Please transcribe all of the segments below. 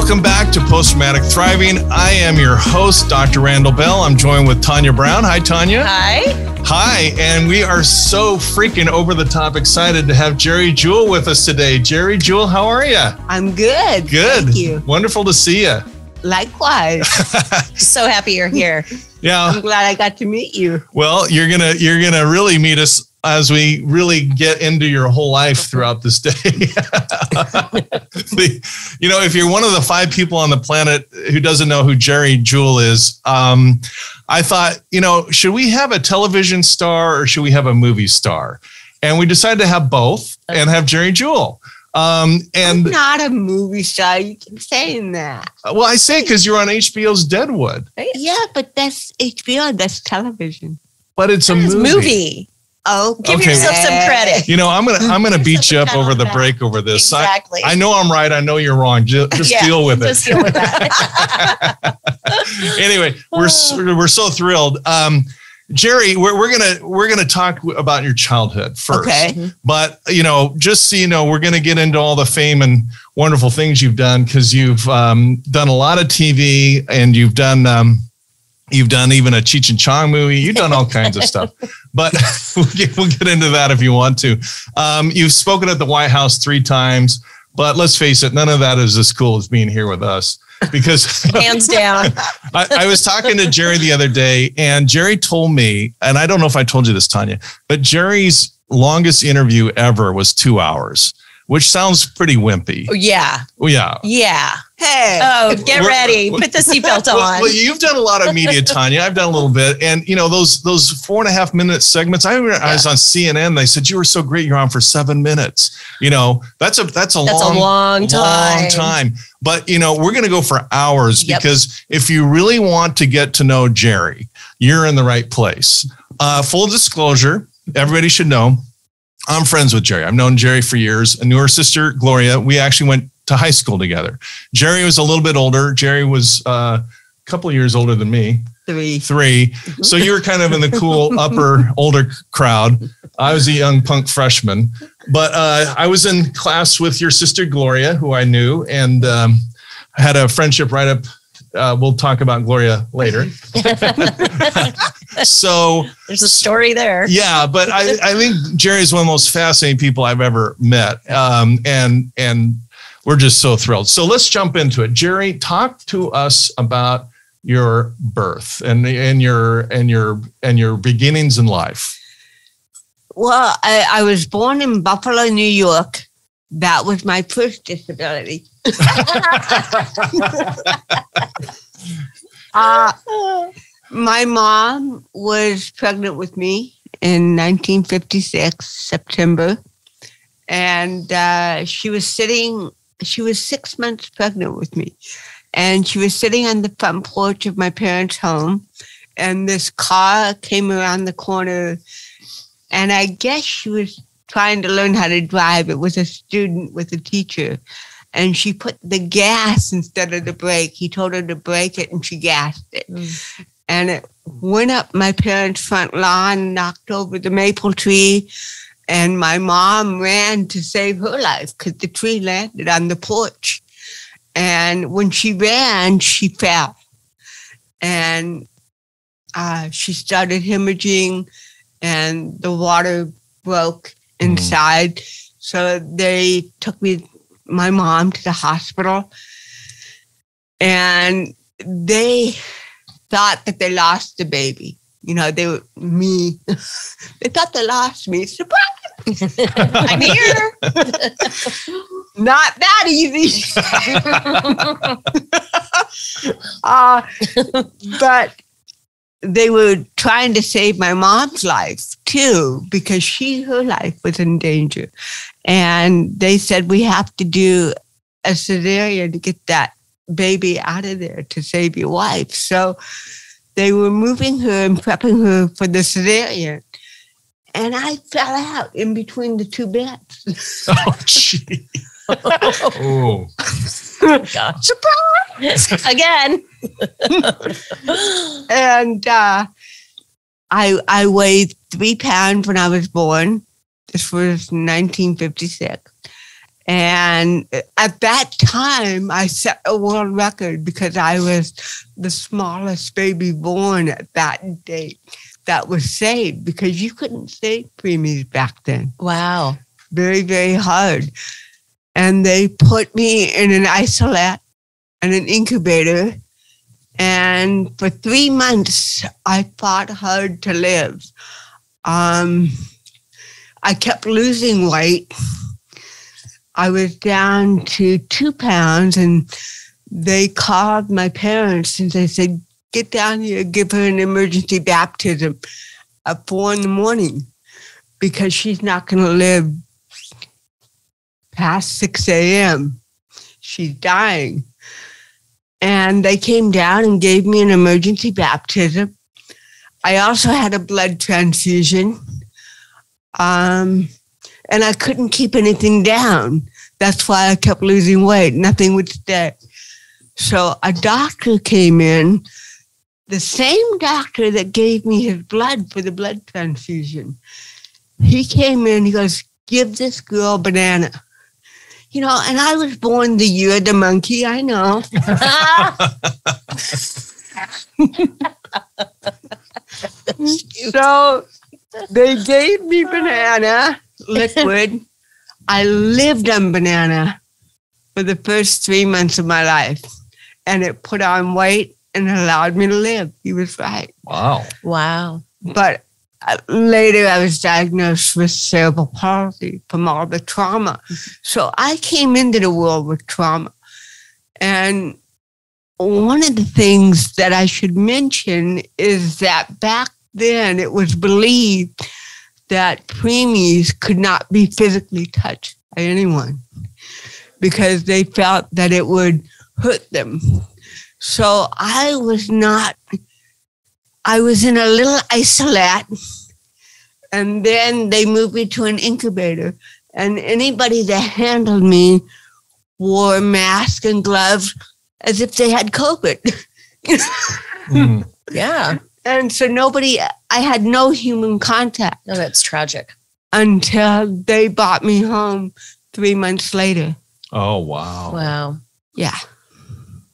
Welcome back to Post-Traumatic Thriving. I am your host, Dr. Randall Bell. I'm joined with Tanya Brown. Hi, Tanya. Hi. Hi, and we are so freaking over the top excited to have Geri Jewell with us today. Geri Jewell, how are you? I'm good. Good. Thank you. Wonderful to see you. Likewise. So happy you're here. Yeah. I'm glad I got to meet you. Well, you're gonna really meet us as we really get into your whole life throughout this day. If you're one of the 5 people on the planet who doesn't know who Geri Jewell is, I thought, should we have a television star or should we have a movie star? And we decided to have both and have Geri Jewell. And I'm not a movie star. You keep saying that. Well, I say because you're on HBO's Deadwood. Yeah, but that's HBO. That's television. But it's a movie. Oh, give yourself some credit. I'm gonna beat you up over the break over this. Exactly. I know I'm right. I know you're wrong. Just deal with it. Just deal with that. Anyway, we're so thrilled. Geri, we're gonna talk about your childhood first. Okay. But just so you know, we're gonna get into all the fame and wonderful things you've done because you've done a lot of TV and you've done even a Cheech and Chong movie. You've done all kinds of stuff, but we'll get into that if you want to. You've spoken at the White House 3 times, but let's face it, none of that is as cool as being here with us because hands down. I was talking to Geri the other day and Geri told me, and I don't know if I told you this, Tanya, but Geri's longest interview ever was 2 hours, which sounds pretty wimpy. Oh, yeah. Well, yeah. Yeah. Hey. Oh, get ready. Put the seatbelt on. Well, you've done a lot of media, Tanya. I've done a little bit. And, those 4.5 minute segments, I was on CNN. They said, you were so great. You're on for 7 minutes. That's a long time. But, we're going to go for hours because if you really want to get to know Geri, you're in the right place. Full disclosure, everybody should know, I'm friends with Geri. I've known Geri for years. I knew her sister, Gloria. We actually went to high school together. Geri was a little bit older. Geri was a couple of years older than me. 3. So you were kind of in the cool older crowd. I was a young punk freshman. But I was in class with your sister, Gloria, who I knew, and had a friendship right up. We'll talk about Gloria later. So there's a story there. Yeah, but I think Geri is one of the most fascinating people I've ever met. And we're just so thrilled. So let's jump into it. Geri, talk to us about your birth and your beginnings in life. Well, I was born in Buffalo, New York. That was my first disability. My mom was pregnant with me in 1956, September. And she was 6 months pregnant with me. And she was sitting on the front porch of my parents' home. And this car came around the corner. And I guess she was trying to learn how to drive. It was a student with a teacher. And she put the gas instead of the brake. He told her to brake it and she gassed it. And it went up my parents' front lawn, knocked over the maple tree. And my mom ran to save her life because the tree landed on the porch. And when she ran, she fell. And she started hemorrhaging and the water broke inside. So they took my mom to the hospital. And they thought that they lost the baby. They thought they lost me. Surprise! I'm here. Not that easy. But they were trying to save my mom's life too, because her life was in danger. And they said, we have to do a cesarean to get that baby out of there to save your wife. So they were moving her and prepping her for the cesarean. And I fell out in between the 2 beds. Oh, gee. Oh. Gosh. Surprise! Again. And I weighed 3 pounds when I was born. This was 1956. And at that time, I set a world record because I was the smallest baby born at that date that was saved, because you couldn't save preemies back then. Wow. Very, very hard. And they put me in an isolate and an incubator. And for 3 months, I fought hard to live. I kept losing weight. I was down to 2 pounds, and they called my parents and they said, get down here, give her an emergency baptism at 4 a.m. because she's not going to live past 6 a.m. She's dying. And they came down and gave me an emergency baptism. I also had a blood transfusion. And I couldn't keep anything down. That's why I kept losing weight. Nothing would stay. So a doctor came in, the same doctor that gave me his blood for the blood transfusion. He came in, he goes, give this girl banana. You know, and I was born the year of the monkey, I know. So they gave me banana, liquid. I lived on banana for the first 3 months of my life. And it put on weight and allowed me to live. He was right. Wow. Wow. But later I was diagnosed with cerebral palsy from all the trauma. So I came into the world with trauma. And one of the things that I should mention is that back then it was believed that preemies could not be physically touched by anyone because they felt that it would hurt them. So I was in a little isolate, and then they moved me to an incubator, and anybody that handled me wore masks and gloves as if they had COVID. Yeah. And so I had no human contact. No, that's tragic. Until they brought me home 3 months later. Oh, wow. Wow. Yeah.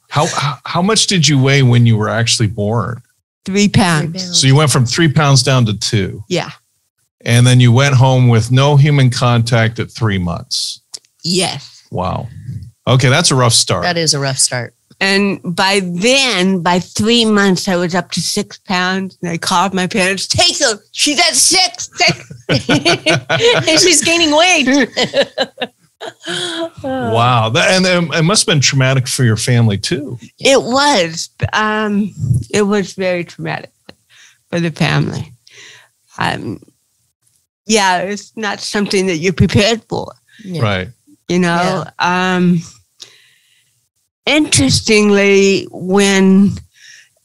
How much did you weigh when you were actually born? 3 pounds. So you went from 3 pounds down to 2. Yeah. And then you went home with no human contact at 3 months. Yes. Wow. Okay, that's a rough start. That is a rough start. And by 3 months, I was up to 6 pounds. And I called my parents, take her. She's at 6. And she's gaining weight. Wow. And it must have been traumatic for your family, too. It was. It was very traumatic for the family. Yeah, it's not something that you're prepared for. Yeah. Right. You know, interestingly,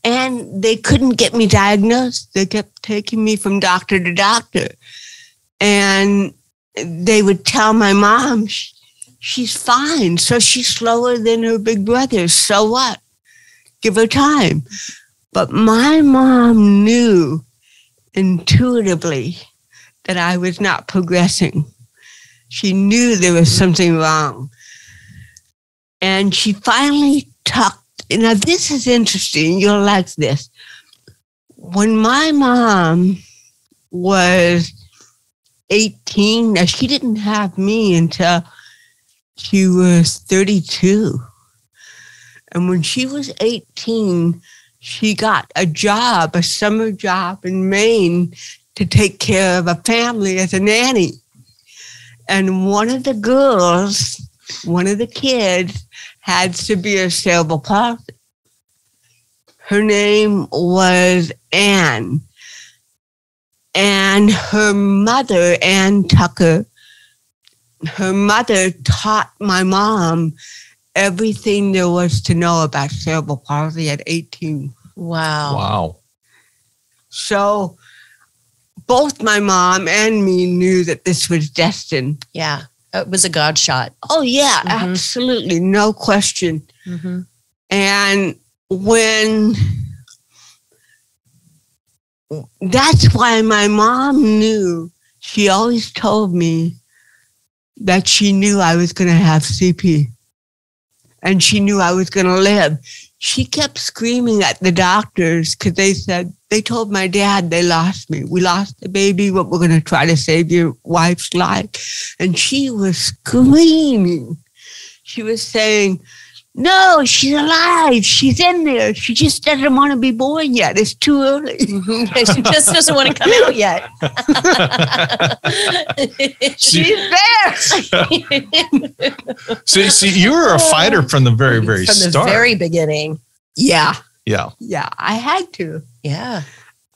and they couldn't get me diagnosed. They kept taking me from doctor to doctor. And they would tell my mom, she's fine. So she's slower than her big brother. So what? Give her time. But my mom knew intuitively that I was not progressing. She knew there was something wrong. And she finally now this is interesting. You'll like this. When my mom was 18, now she didn't have me until she was 32. And when she was 18, she got a summer job in Maine to take care of a family as a nanny. And one of the kids had severe cerebral palsy. Her name was Anne. And her mother, Ann Tucker, her mother taught my mom everything there was to know about cerebral palsy at 18. Wow. Wow. So both my mom and me knew that this was destined. Yeah. It was a God shot. Oh, yeah, absolutely. No question. Mm-hmm. And that's why my mom knew, she always told me, that she knew I was going to have CP. And she knew I was going to live. She kept screaming at the doctors because they told my dad they lost me. We lost the baby, but we're going to try to save your wife's life. And she was screaming. She was saying, no, she's alive. She's in there. She just doesn't want to be born yet. It's too early. She just doesn't want to come out yet. She's there. See, you were a fighter from the very, very start. From the very beginning. Yeah. Yeah. Yeah, I had to. Yeah.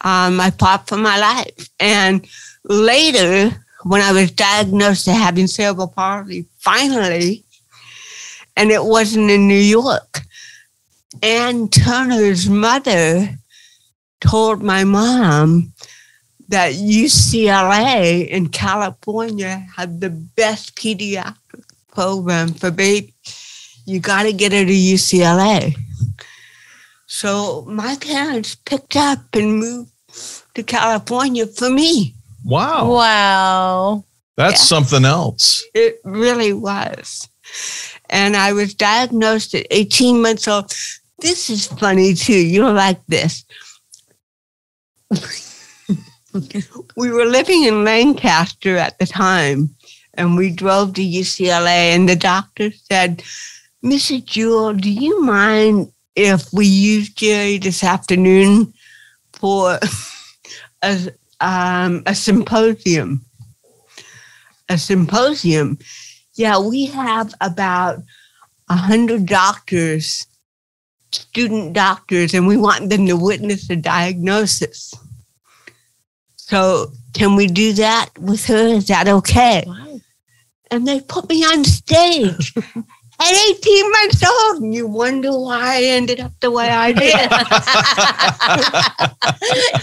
I fought for my life. And later, when I was diagnosed as having cerebral palsy, finally, and it wasn't in New York, Ann Turner's mother told my mom that UCLA in California had the best pediatric program for babies. You got to get her to UCLA. So my parents picked up and moved to California for me. Wow. Wow. That's something else. It really was. And I was diagnosed at 18 months old. This is funny, too. You'll like this. We were living in Lancaster at the time, and we drove to UCLA, and the doctor said, Mrs. Jewell, do you mind if we use Geri this afternoon for a symposium? A symposium? Yeah, we have about 100 doctors, student doctors, and we want them to witness the diagnosis. So can we do that with her? Is that okay? Wow. And they put me on stage at 18 months old. And you wonder why I ended up the way I did.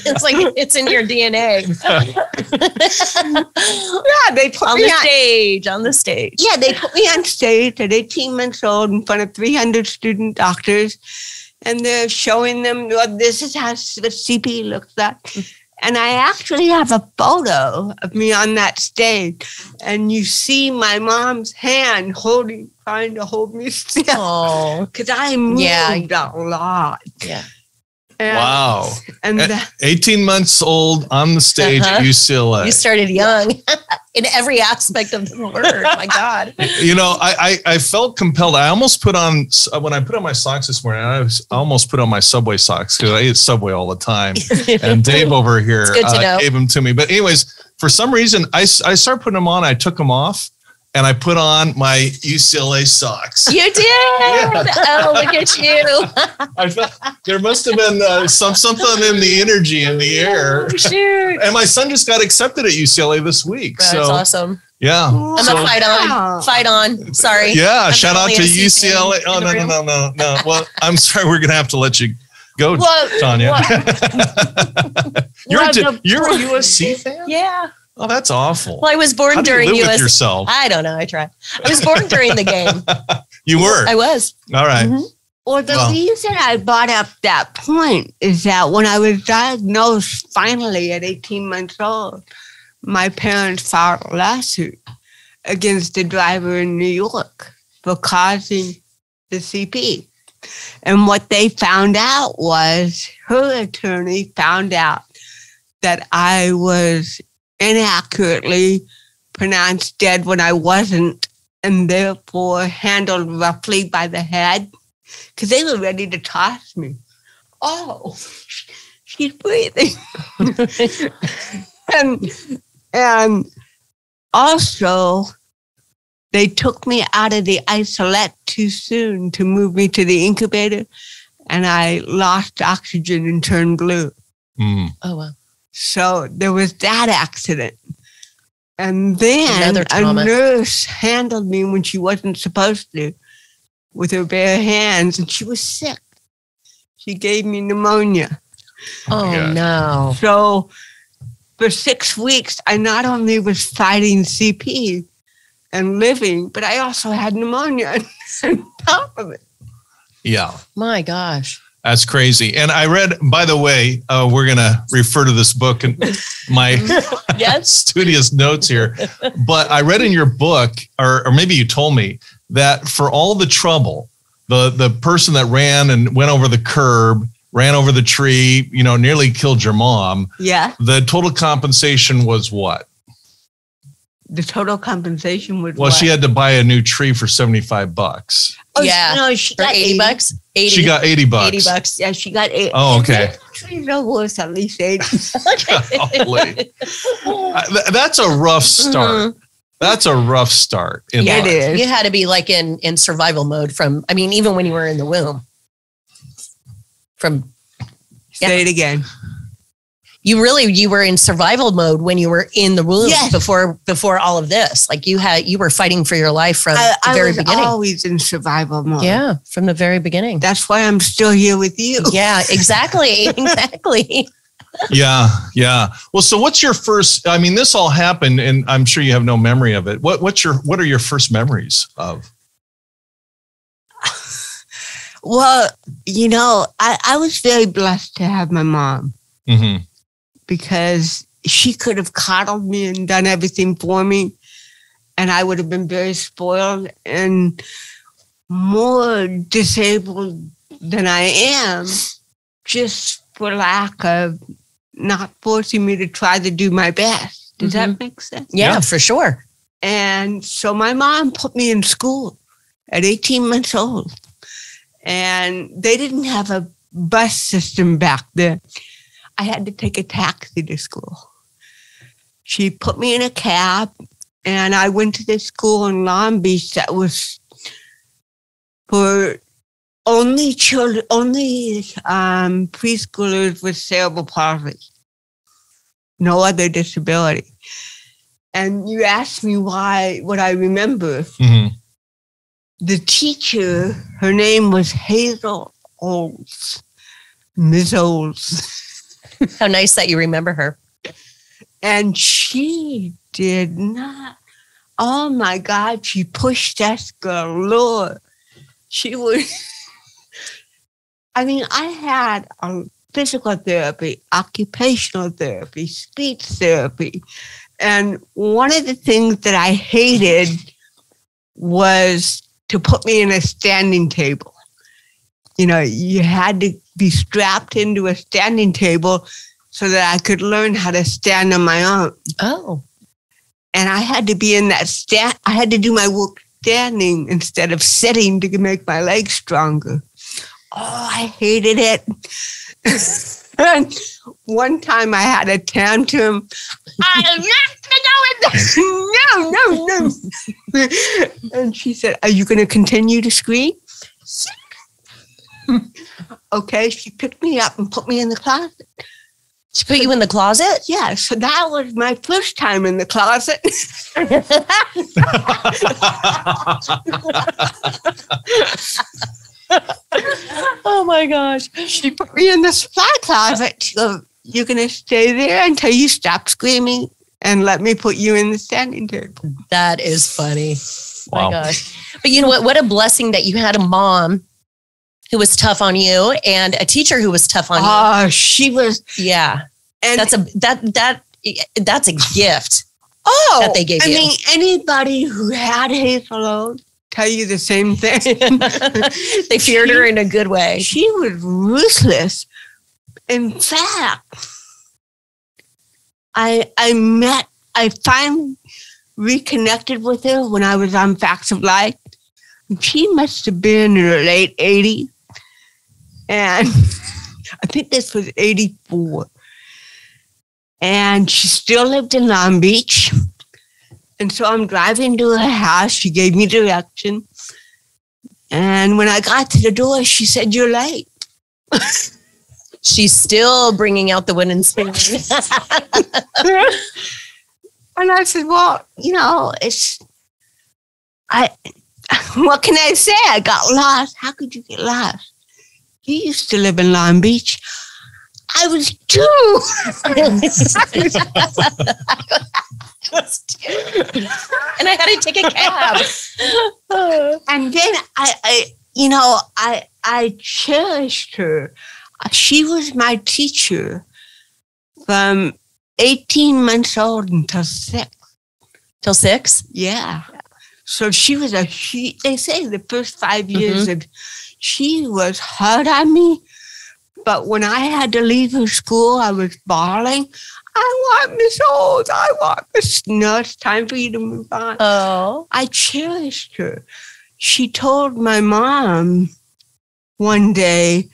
It's like it's in your DNA. Yeah, they put on me the stage. Yeah, they put me on stage at 18 months old in front of 300 student doctors. And they're showing them, well, this is how the CP looks like. And I actually have a photo of me on that stage. And you see my mom's hand trying to hold me still. Because I moved a lot. Yeah. Wow. And 18 months old on the stage at UCLA. You started young in every aspect of the word. My God. You know, I felt compelled. I almost put on, when I put on my socks this morning, I almost put on my Subway socks because I eat Subway all the time. And Dave over here gave them to me. But anyways, for some reason, I started putting them on. I took them off. And I put on my UCLA socks. You did? Yeah. Oh, look at you. I felt there must have been something in the energy in the air. Oh, shoot. And my son just got accepted at UCLA this week. That's awesome. Yeah. I'm a fight on. Sorry. Yeah. Shout out to UCLA. Oh, no. Well, I'm sorry. We're going to have to let you go, Tanya. You're a USC fan? Yeah. Oh, that's awful. Well, I was born during USC. With yourself? I don't know. I tried. I was born during the game. You were? I was. All right. Mm-hmm. Well, the reason I brought up that point is that when I was diagnosed finally at 18 months old, my parents filed a lawsuit against the driver in New York for causing the CP. And what they found out was her attorney found out that I was inaccurately pronounced dead when I wasn't, and therefore handled roughly by the head, because they were ready to toss me. Oh, she's breathing. and also, they took me out of the isolette too soon to move me to the incubator, and I lost oxygen and turned blue. Mm. Oh, wow. So there was that accident. And then a nurse handled me when she wasn't supposed to with her bare hands, and she was sick. She gave me pneumonia. Oh, no. So for 6 weeks, I not only was fighting CP and living, but I also had pneumonia on top of it. Yeah. My gosh. That's crazy. And I read, by the way, we're going to refer to this book in my studious notes here. But I read in your book, or maybe you told me, that for all the trouble, the person that ran and went over the curb, ran over the tree, nearly killed your mom. Yeah. The total compensation was what? The total compensation would. Well, she had to buy a new tree for $75. Oh, yeah. No, she got $80. 80. She got $80. $80. Yeah, she got $80. Oh, okay. Trees are worth at least $80. That's a rough start. Mm-hmm. That's a rough start. It is. You had to be like in survival mode even when you were in the womb. Say it again. You were in survival mode when you were in the womb before all of this. Like you were fighting for your life from the very beginning. I was always in survival mode. Yeah, from the very beginning. That's why I'm still here with you. Yeah, exactly. Exactly. Yeah. Well, so what's your first, this all happened and I'm sure you have no memory of it. What are your first memories of? Well, I was very blessed to have my mom. Mm-hmm. Because she could have coddled me and done everything for me. And I would have been very spoiled and more disabled than I am, just for lack of not forcing me to try to do my best. Does that make sense? Yeah, for sure. And so my mom put me in school at 18 months old. And they didn't have a bus system back then. I had to take a taxi to school. She put me in a cab, and I went to this school in Long Beach that was for only preschoolers with cerebral palsy, no other disability. And you asked me what I remember. Mm-hmm. The teacher, her name was Hazel Olds, Ms. Olds. How nice that you remember her. And she did not. Oh my God, she pushed us galore. She was, I had physical therapy, occupational therapy, speech therapy. And one of the things that I hated was to put me in a standing table. You had to be strapped into a standing table so that I could learn how to stand on my own. Oh. And I had to be in that I had to do my work standing instead of sitting to make my legs stronger. Oh, I hated it. And one time I had a tantrum. I'm not going to go in there. No. And she said, "Are you going to continue to scream?" Okay, she picked me up and put me in the closet. She put you in the closet? Yeah, so that was my first time in the closet. Oh my gosh. She put me in the supply closet. She goes, "You're going to stay there until you stop screaming and let me put you in the standing table." That is funny. Wow. My gosh. But you know what? What a blessing that you had a mom who was tough on you and a teacher who was tough on you. Oh, she was. Yeah. And that's a gift. Oh, that they gave you. Anybody who had Hazel tell you the same thing. They feared her in a good way. She was ruthless. In fact, I finally reconnected with her when I was on Facts of Life. She must have been in her late 80s. And I think this was 84. And she still lived in Long Beach. And so I'm driving to her house. She gave me direction. And when I got to the door, she said, "You're late." She's still bringing out the wooden spoon. And I said, "Well, what can I say? I got lost." "How could you get lost? You used to live in Long Beach." "I was 2. And I had to take a cab. And then I cherished her. She was my teacher from 18 months old until 6. Till 6? Yeah. So she was they say the first 5 years she was hard on me. But when I had to leave her school, I was bawling. I want Miss Olds. I want Miss. No, it's time for you to move on. Oh. I cherished her. She told my mom one day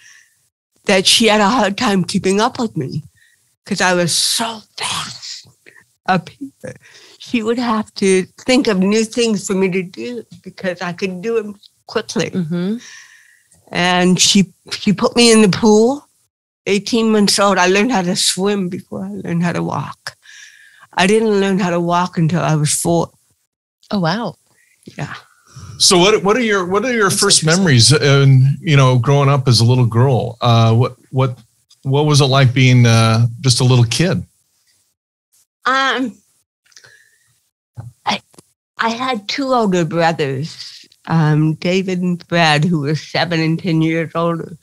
that she had a hard time keeping up with me because I was so fast up here. She would have to think of new things for me to do because I could do them quickly. Mm-hmm. And she put me in the pool. 18 months old, I learned how to swim before I learned how to walk. I didn't learn how to walk until I was 4. Oh, wow. Yeah. So what are your first memories growing up as a little girl? What was it like being just a little kid? I had 2 older brothers, David and Fred, who were 7 and 10 years older.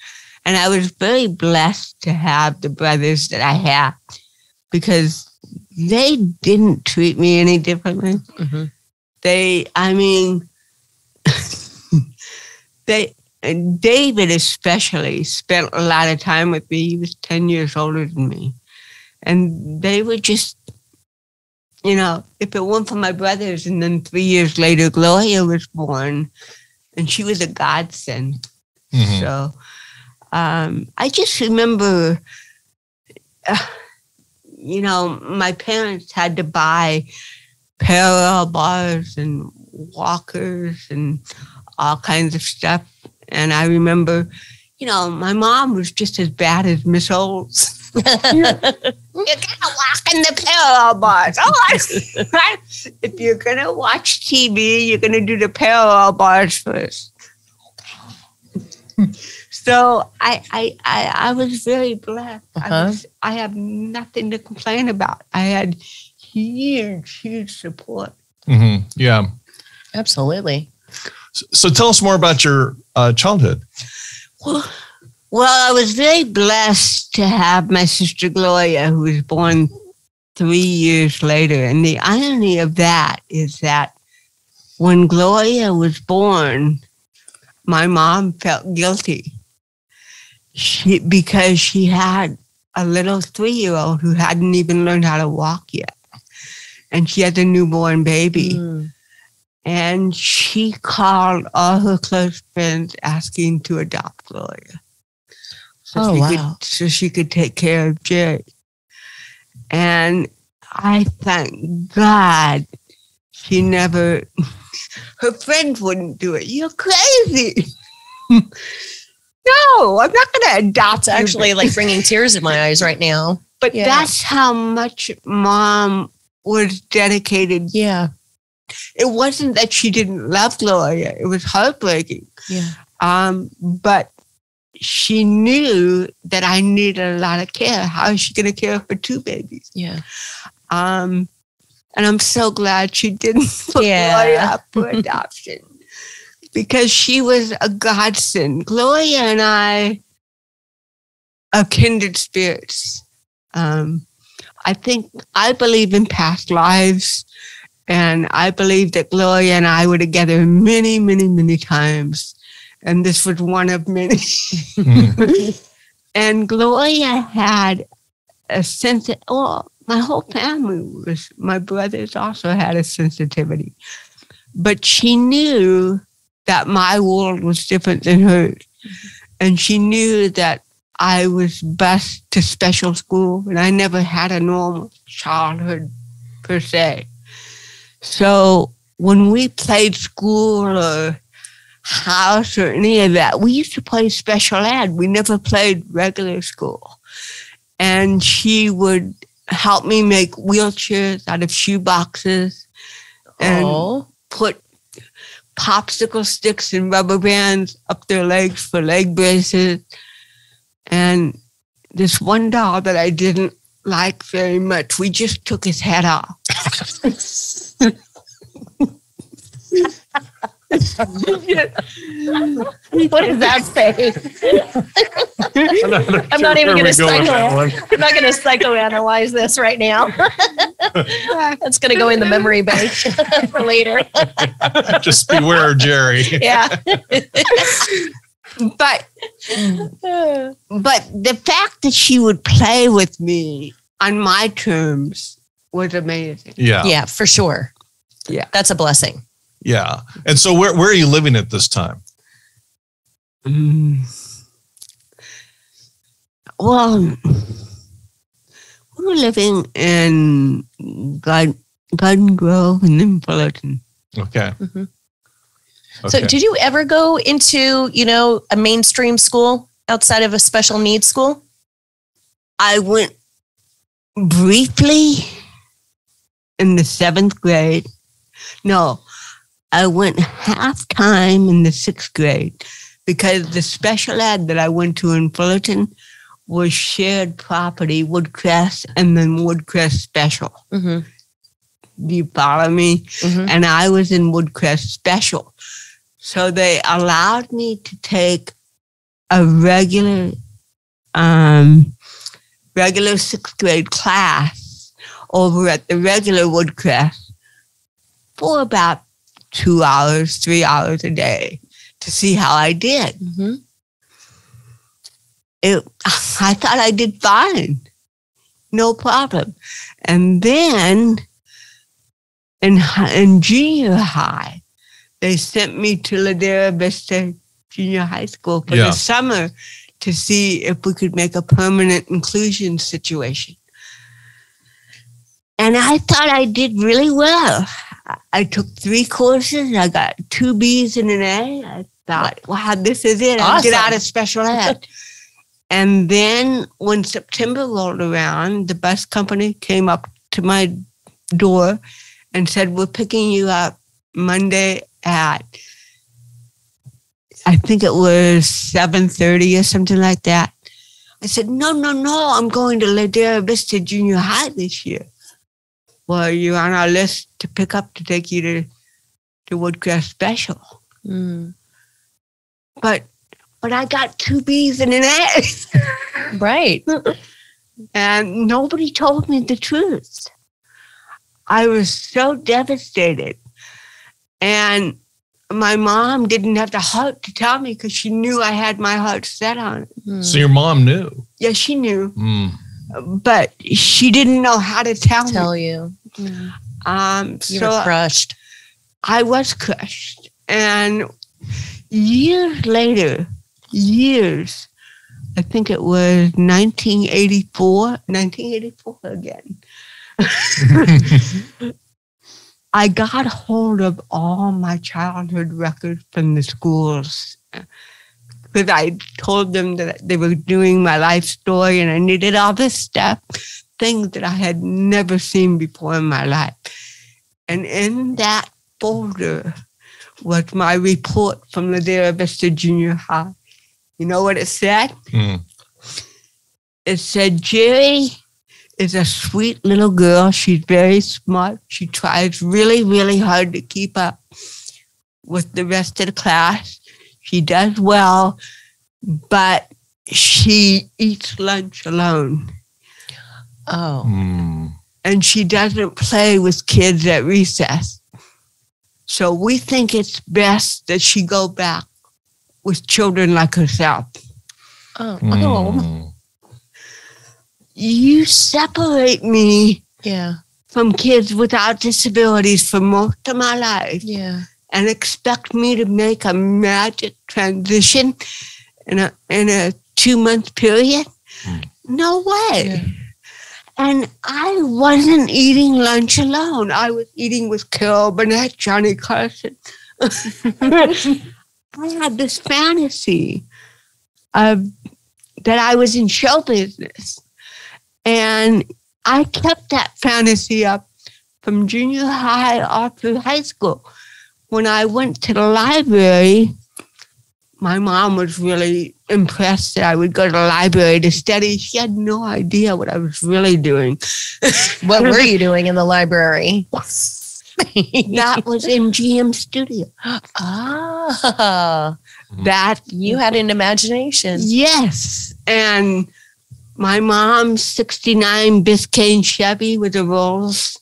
And I was very blessed to have the brothers that I have because they didn't treat me any differently. Mm-hmm. David especially spent a lot of time with me. He was 10 years older than me. And they were just, if it weren't for my brothers, and then 3 years later, Gloria was born, and she was a godsend. Mm-hmm. So I just remember, my parents had to buy parallel bars and walkers and all kinds of stuff. And I remember, my mom was just as bad as Miss Olds. You're going to walk in the parallel bars. If you're going to watch TV, you're going to do the parallel bars first. So I was very blessed. Uh-huh. I have nothing to complain about. I had huge support. Mm-hmm. Yeah, absolutely. So tell us more about your childhood. Well, I was very blessed to have my sister Gloria, who was born 3 years later. And the irony of that is that when Gloria was born, my mom felt guilty because she had a little 3-year-old who hadn't even learned how to walk yet. And she had a newborn baby. Mm. And she called all her close friends asking to adopt Gloria. So she could take care of Geri. And I thank God she never, her friends wouldn't do it. You're crazy. No, I'm not going to adopt. It's actually like bringing tears in my eyes right now. But that's how much Mom was dedicated. Yeah. It wasn't that she didn't love Gloria. It was heartbreaking. Yeah. But she knew that I needed a lot of care. How is she going to care for 2 babies? Yeah. And I'm so glad she didn't put Gloria up for adoption because she was a godsend. Gloria and I are kindred spirits. I believe in past lives, and I believe that Gloria and I were together many, many, many times. And this was one of many. And Gloria had a sense of, my whole family my brothers also had a sensitivity. But she knew that my world was different than hers. And she knew that I was bused to special school, and I never had a normal childhood per se. So when we played school or house or any of that, we used to play special ed. We never played regular school. And she would help me make wheelchairs out of shoe boxes and put popsicle sticks and rubber bands up their legs for leg braces. And this one doll that I didn't like very much, we just took his head off. What does that say? I'm not even going to psychoanalyze this right now. That's going to go in the memory bank for later. Just beware, Geri. Yeah. But the fact that she would play with me on my terms was amazing. Yeah. Yeah, for sure. Yeah. That's a blessing. Yeah. And so where are you living at this time? Well, we were living in Garden Grove and then Fullerton. Okay. Mm-hmm. So did you ever go into, a mainstream school outside of a special needs school? I went briefly in the 7th grade. No, I went half time in the 6th grade because the special ed that I went to in Fullerton was shared property, Woodcrest, and then Woodcrest Special. Mm-hmm. Do you follow me? Mm-hmm. And I was in Woodcrest Special. So they allowed me to take a regular 6th grade class over at the regular Woodcrest for about 2 hours, 3 hours a day to see how I did. Mm-hmm. I thought I did fine. No problem. And then in junior high, they sent me to Ladera Vista Junior High School for the summer to see if we could make a permanent inclusion situation. And I thought I did really well. I took 3 courses. I got 2 B's and an A. I thought, wow, this is it. I'll get out of special ed. And then when September rolled around, the bus company came up to my door and said, we're picking you up Monday at, I think it was 7:30 or something like that. I said, no, I'm going to Ladera Vista Junior High this year. Well, you're on our list to pick up to take you to Woodcrest Special. Mm. But I got 2 B's and an A. Right. And nobody told me the truth. I was so devastated. And my mom didn't have the heart to tell me because she knew I had my heart set on it. Mm. So your mom knew? Yeah, she knew. Mm. But she didn't know how to tell you. Mm. You were crushed. I was crushed. And years later, I think it was 1984 again. I got hold of all my childhood records from the schools because I told them that they were doing my life story and I needed all this stuff, things that I had never seen before in my life. And in that folder was my report from Ladera Vista Junior High. You know what it said? Mm. It said, Geri is a sweet little girl. She's very smart. She tries really, really hard to keep up with the rest of the class. She does well, but she eats lunch alone. Oh. Mm. And she doesn't play with kids at recess. So we think it's best that she go back with children like herself. Oh. Mm. Oh. You separate me from kids without disabilities for most of my life and expect me to make a magic transition in a 2-month period? Mm. No way. Yeah. And I wasn't eating lunch alone. I was eating with Carol Burnett, Johnny Carson. I had this fantasy that I was in show business. And I kept that fantasy up from junior high all through high school. When I went to the library, my mom was really impressed that I would go to the library to study. She had no idea what I was really doing. What were you doing in the library? That was in GM Studio. Ah, that you had an imagination. Yes. And my mom's 69 Biscayne Chevy with the rolls.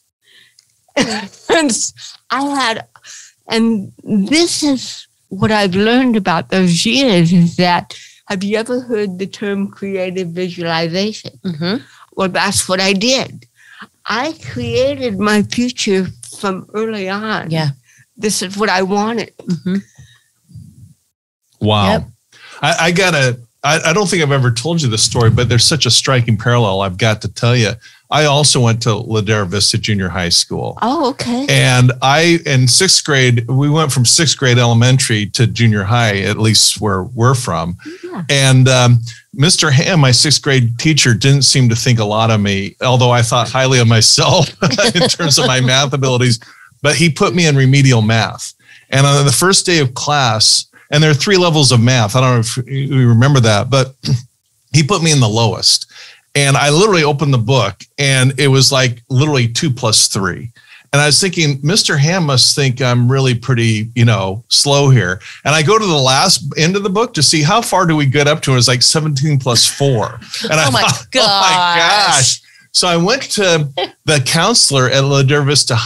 And this is what I've learned about those years is that, have you ever heard the term creative visualization? Mm-hmm. Well, that's what I did. I created my future from early on. Yeah. This is what I wanted. Mm-hmm. Wow. Yep. I don't think I've ever told you this story, but there's such a striking parallel I've got to tell you. I also went to Ladera Vista Junior High School. Oh, okay. And in sixth grade, we went from sixth grade elementary to junior high, at least where we're from. Yeah. And Mr. Ham, my sixth grade teacher, didn't seem to think a lot of me, although I thought highly of myself in terms of my math abilities. But he put me in remedial math. And on the first day of class, and there are 3 levels of math. I don't know if you remember that, but he put me in the lowest. And I literally opened the book and it was like literally 2 + 3. And I was thinking, Mr. Ham must think I'm really pretty, slow here. And I go to the last end of the book to see how far do we get up to. It was like 17 + 4. And I thought, oh my gosh. So I went to the counselor at Ladera Vista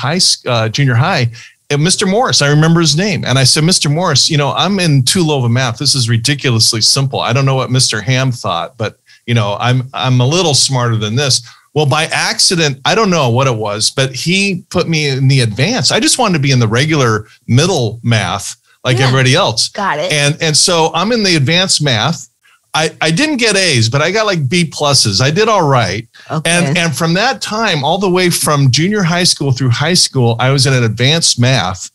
Junior High, Mr. Morris. I remember his name. And I said, Mr. Morris, I'm in too low of a math. This is ridiculously simple. I don't know what Mr. Ham thought, but I'm a little smarter than this. Well, by accident, I don't know what it was, but he put me in the advanced. I just wanted to be in the regular middle math like everybody else. Got it. And so I'm in the advanced math. I didn't get A's, but I got like B+. I did all right. Okay. And from that time, all the way from junior high school through high school, I was in an advanced math.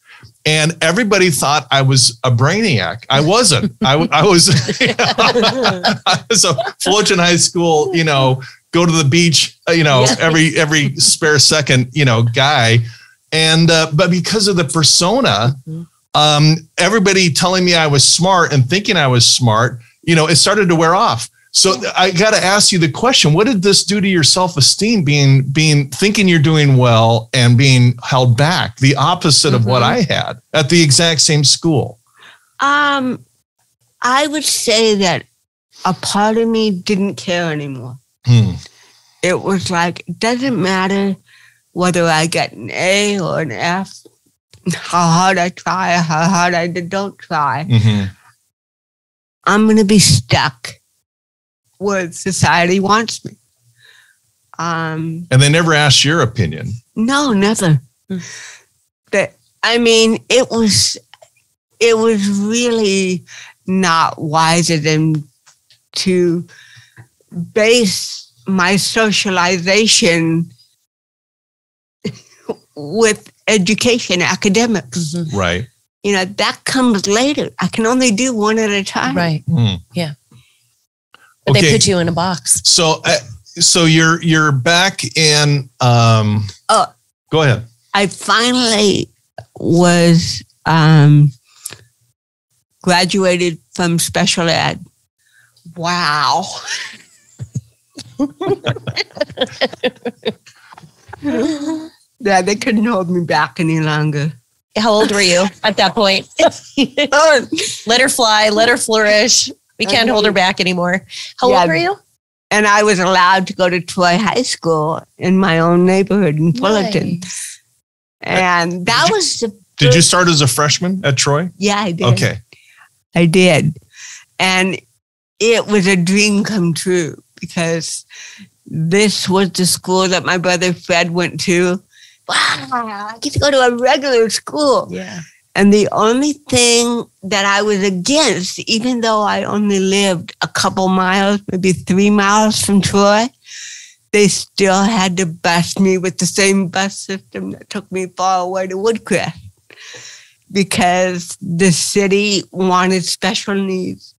And everybody thought I was a brainiac. I wasn't. I was I was a Fullerton High School, go to the beach, every spare second, guy. And but because of the persona, everybody telling me I was smart and thinking I was smart, it started to wear off. So I got to ask you the question, what did this do to your self-esteem, being thinking you're doing well and being held back, the opposite of what I had at the exact same school? I would say that a part of me didn't care anymore. It was like, it doesn't matter whether I get an A or an F, how hard I try, how hard I don't try. I'm going to be stuck where society wants me. And they never asked your opinion. No, never. It was really not wise of them to base my socialization with education, academics. Right. That comes later. I can only do one at a time. Right. Yeah. But they put you in a box. So you're back in. Go ahead. I finally was graduated from special ed. Wow. Yeah, they couldn't hold me back any longer. How old were you at that point? Let her fly, let her flourish. We can't hold her back anymore. How old were you? And I was allowed to go to Troy High School in my own neighborhood in Fullerton. Nice. And that was the Did you start as a freshman at Troy? Yeah, I did. Okay. I did. And it was a dream come true because this was the school that my brother Fred went to. Wow, I get to go to a regular school. Yeah. And the only thing that I was against, even though I only lived a couple miles, maybe 3 miles from Troy, they still had to bus me with the same bus system that took me far away to Woodcrest because the city wanted special needs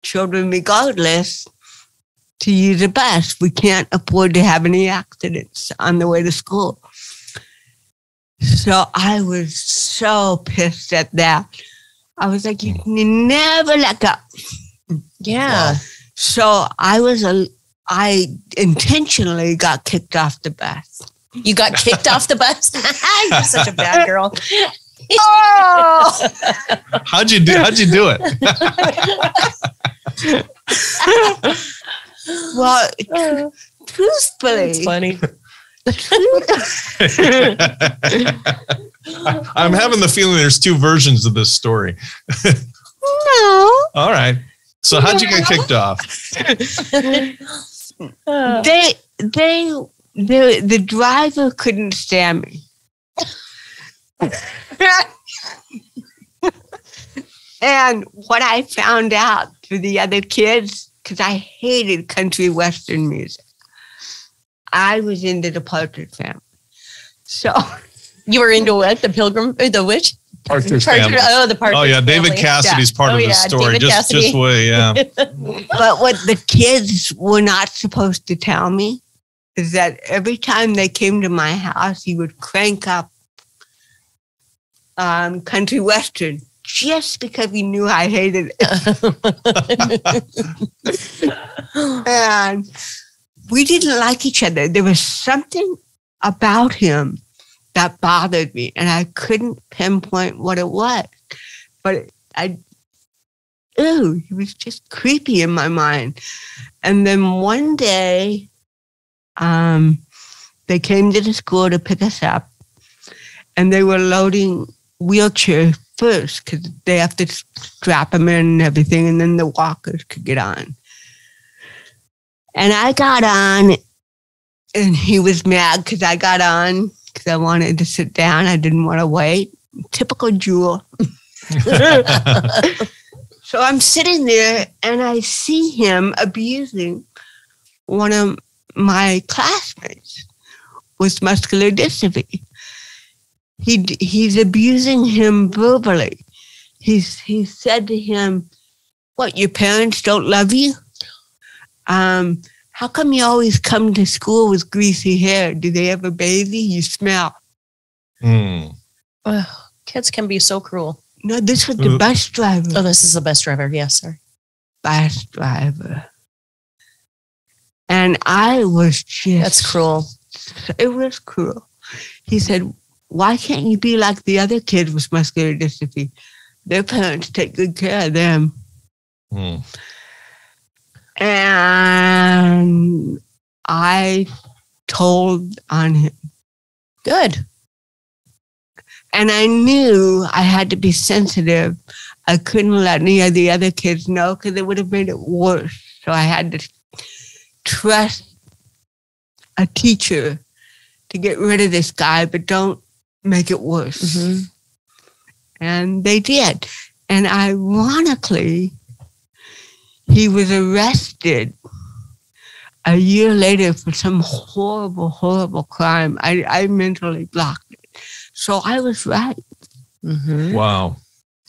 children regardless to use a bus. We can't afford to have any accidents on the way to school. So I was so pissed at that. I was like, you never let go. Yeah. Wow. So I intentionally got kicked off the bus. You got kicked off the bus? You're such a bad girl. Oh! How'd you do it? Well, truthfully. It's funny. I'm having the feeling there's two versions of this story. No. All right. So how'd you get kicked off? The driver couldn't stand me. And what I found out through the other kids, because I hated country western music, I was into the Partridge Family. So you were into what? The Pilgrim, the which? Partridge Family. Oh, the Partridge. Oh yeah, Family. David Cassidy's part of the story. Just way, yeah. But what the kids were not supposed to tell me is that every time they came to my house, he would crank up country western just because he knew I hated it. And we didn't like each other. There was something about him that bothered me, and I couldn't pinpoint what it was. But he was just creepy in my mind. And then one day, they came to the school to pick us up, and they were loading wheelchairs first because they have to strap them in and everything, and then the walkers could get on. And I got on, and he was mad because I got on because I wanted to sit down. I didn't want to wait. Typical Jewel. So I'm sitting there, and I see him abusing one of my classmates with muscular dystrophy. He's abusing him verbally. He said to him, "What, your parents don't love you? How come you always come to school with greasy hair? Do they ever bathe you? You smell." Kids can be so cruel. No, this was the bus driver. Oh, this is the bus driver. Yes, sir. Bus driver. And I was just... That's cruel. It was cruel. He said, "Why can't you be like the other kids with muscular dystrophy? Their parents take good care of them." And I told on him. Good. And I knew I had to be sensitive. I couldn't let any of the other kids know because it would have made it worse. So I had to trust a teacher to get rid of this guy, but don't make it worse. Mm-hmm. And they did. And ironically, he was arrested a year later for some horrible, horrible crime. I mentally blocked it. So I was right. Mm-hmm. Wow.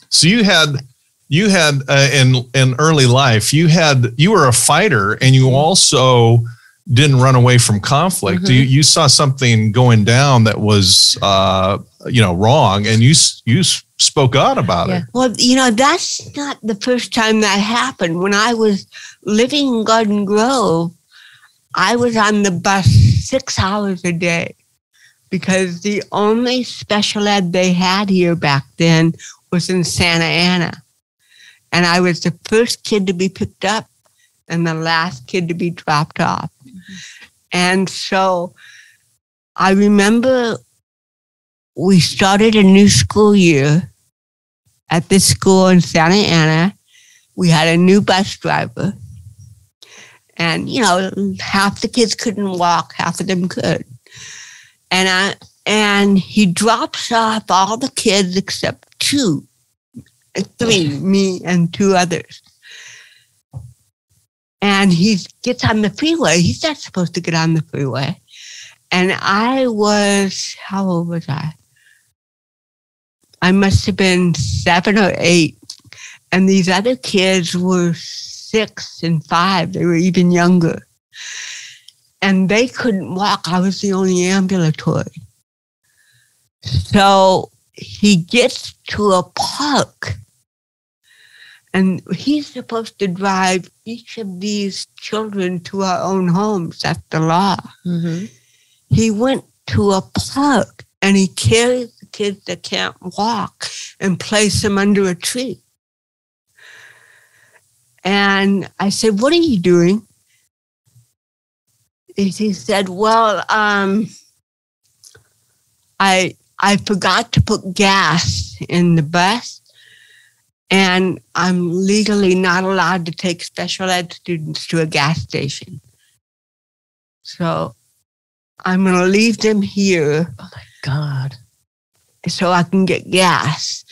So you had in early life, you were a fighter, and you also didn't run away from conflict. Mm-hmm. You saw something going down that was wrong, and you spoke out about it. Well, that's not the first time that happened. When I was living in Garden Grove, I was on the bus 6 hours a day because the only special ed they had here back then was in Santa Ana. And I was the first kid to be picked up and the last kid to be dropped off. Mm-hmm. And so I remember we started a new school year at this school in Santa Ana. We had a new bus driver. And, half the kids couldn't walk, half of them could. And he drops off all the kids except 3, me and 2 others. And he gets on the freeway. He's not supposed to get on the freeway. And how old was I? I must have been 7 or 8. And these other kids were 6 and 5. They were even younger. And they couldn't walk. I was the only ambulatory. So he gets to a park. And he's supposed to drive each of these children to our own homes. That's the law. Mm-hmm. He went to a park and he carries the kids that can't walk and places them under a tree. And I said, what are you doing? He said, well, I forgot to put gas in the bus, and I'm legally not allowed to take special ed students to a gas station. So I'm going to leave them here. Oh, my God. So I can get gas,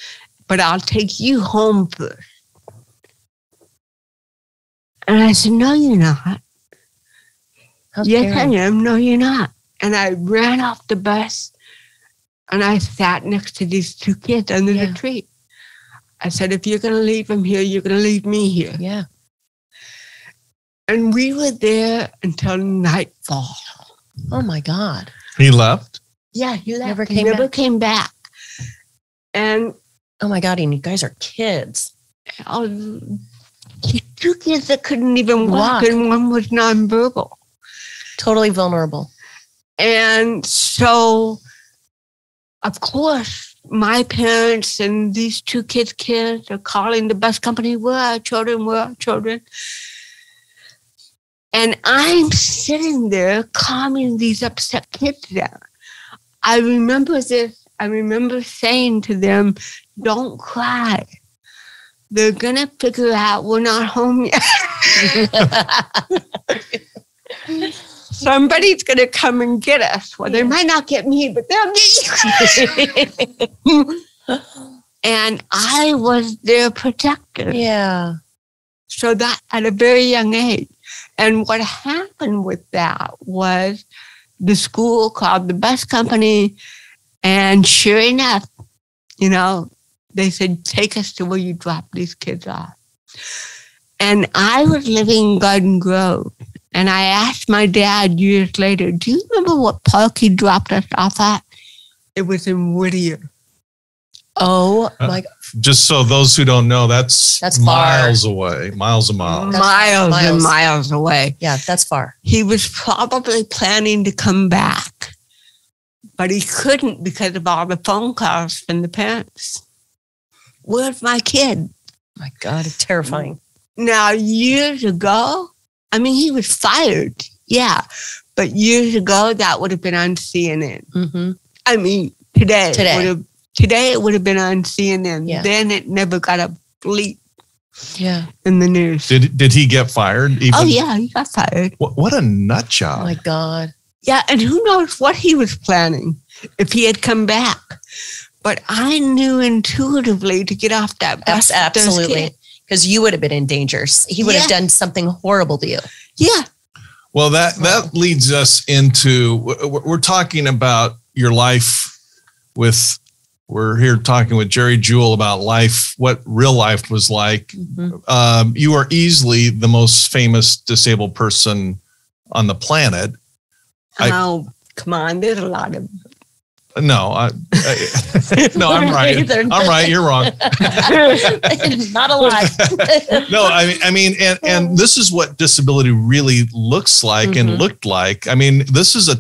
but I'll take you home first. And I said, no, you're not. Yes, I am. No, you're not. And I ran off the bus and I sat next to these two kids under the tree. I said, if you're going to leave them here, you're going to leave me here. Yeah. And we were there until nightfall. Oh, my God. He left? Yeah, he left. Never came back. And oh, my God. And you guys are kids. Two kids that couldn't even walk, and one was nonverbal. Totally vulnerable. And so, of course, my parents and these two kids are calling the bus company, where are our children, where are our children? And I'm sitting there calming these upset kids down. I remember this. I remember saying to them, don't cry. They're going to figure out we're not home yet. Somebody's going to come and get us. Well, they might not get me, but they'll get you. And I was their protector. Yeah. So that at a very young age. And what happened with that was the school called the bus company. And sure enough, they said, take us to where you drop these kids off. And I was living in Garden Grove. And I asked my dad years later, do you remember what park he dropped us off at? It was in Whittier. Oh, my God. Just so those who don't know, that's miles far. Away. Miles and miles. Miles and miles away. Yeah, that's far. He was probably planning to come back. But he couldn't because of all the phone calls from the parents. Where's my kid? My God, it's terrifying. Now, years ago, he was fired. Yeah. But years ago, that would have been on CNN. Mm-hmm. Today it would have been on CNN. Yeah. Then it never got a bleep. Yeah. In the news. Did he get fired? Oh, yeah, he got fired. What a nut job. Oh, my God. Yeah, and who knows what he was planning if he had come back. But I knew intuitively to get off that bus. Absolutely. Because you would have been in danger. He would have done something horrible to you. Yeah. Well, that leads us into, we're talking about your life we're here talking with Geri Jewell about life, what real life was like. Mm-hmm. You are easily the most famous disabled person on the planet. Come on. There's a lot of... No, no, I'm right. I'm right. You're wrong. Not a lot. No, and this is what disability really looks like and looked like. This is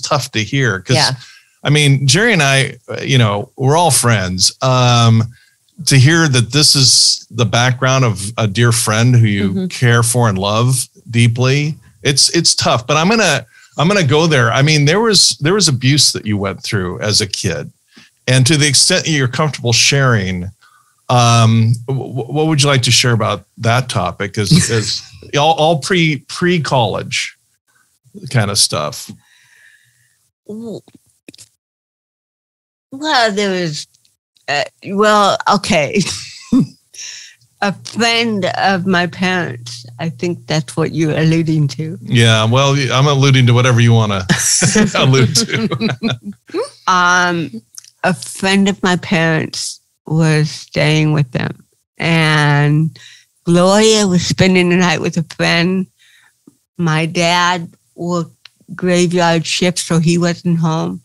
tough to hear because, Geri and I, we're all friends. To hear that this is the background of a dear friend who you care for and love deeply, it's tough. But I'm gonna go there. There was abuse that you went through as a kid, and to the extent you're comfortable sharing, what would you like to share about that topic? As all pre-college kind of stuff. Well, there was. Okay. A friend of my parents. I think that's what you're alluding to. Yeah, well, I'm alluding to whatever you want to allude to. A friend of my parents was staying with them, and Gloria was spending the night with a friend. My dad worked graveyard shift, so he wasn't home.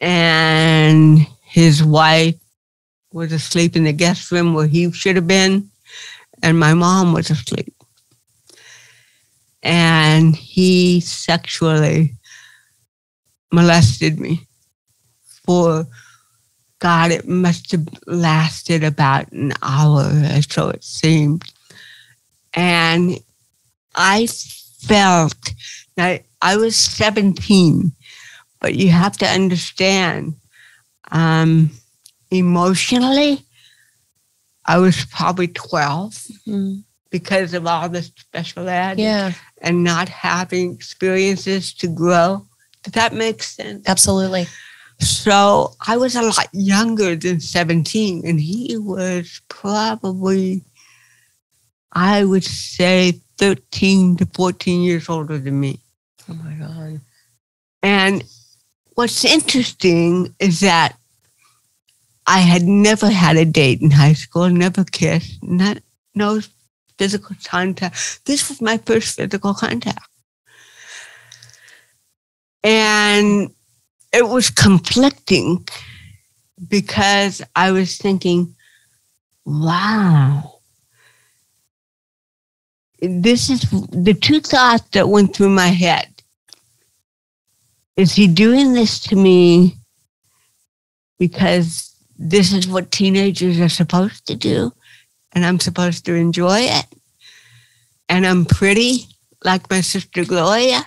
And his wife was asleep in the guest room where he should have been, and my mom was asleep. and he sexually molested me for, God, it must have lasted about an hour or so it seemed. And I felt, now I was 17, but you have to understand, emotionally, I was probably 12 because of all the special ed and not having experiences to grow. Does that make sense? Absolutely. So I was a lot younger than 17, and he was probably, I would say, 13 to 14 years older than me. Oh, my God. And what's interesting is that I had never had a date in high school, never kissed, no physical contact. This was my first physical contact. And it was conflicting because I was thinking, wow, this is the two thoughts that went through my head. Is he doing this to me because this is what teenagers are supposed to do and I'm supposed to enjoy it? And I'm pretty like my sister Gloria?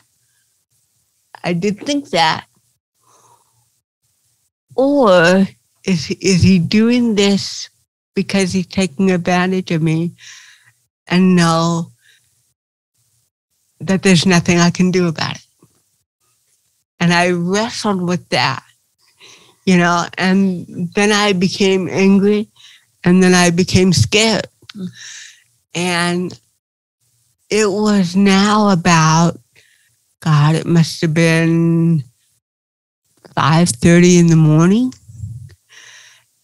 I did think that. Or is he doing this because he's taking advantage of me and know that there's nothing I can do about it? And I wrestled with that, and then I became angry and then I became scared. And it was now about, God, it must have been 5:30 in the morning.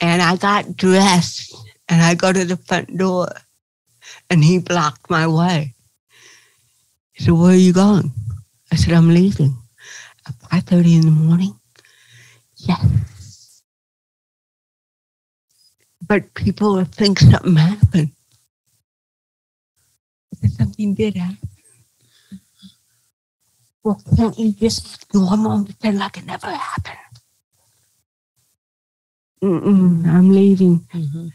And I got dressed and I go to the front door and he blocked my way. He said, "Where are you going?" I said, "I'm leaving." At 5:30 in the morning? Yes. But people will think something happened. Because something did happen. Well, can't you just go on and pretend like it never happened? I'm leaving. Mm-hmm.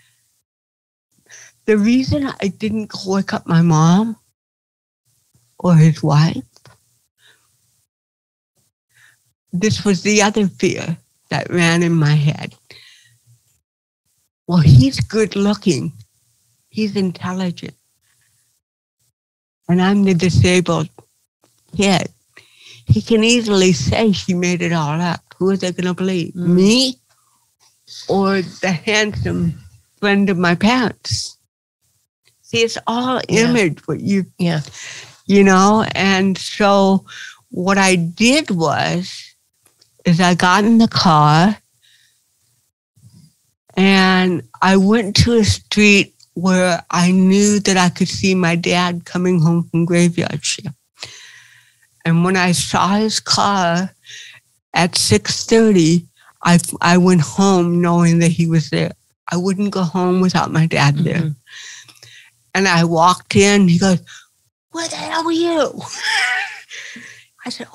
The reason I didn't go wake up my mom or his wife, this was the other fear that ran in my head. Well, he's good looking. He's intelligent. And I'm the disabled kid. He can easily say she made it all up. Who are they going to believe? Mm-hmm. Me or the handsome friend of my parents? See, it's all image, what you, and so what I did is I got in the car and I went to a street where I knew that I could see my dad coming home from graveyard shift. And when I saw his car at 6:30, I went home knowing that he was there. I wouldn't go home without my dad there. Mm-hmm. And I walked in, he goes, "Where the hell were you?" I said,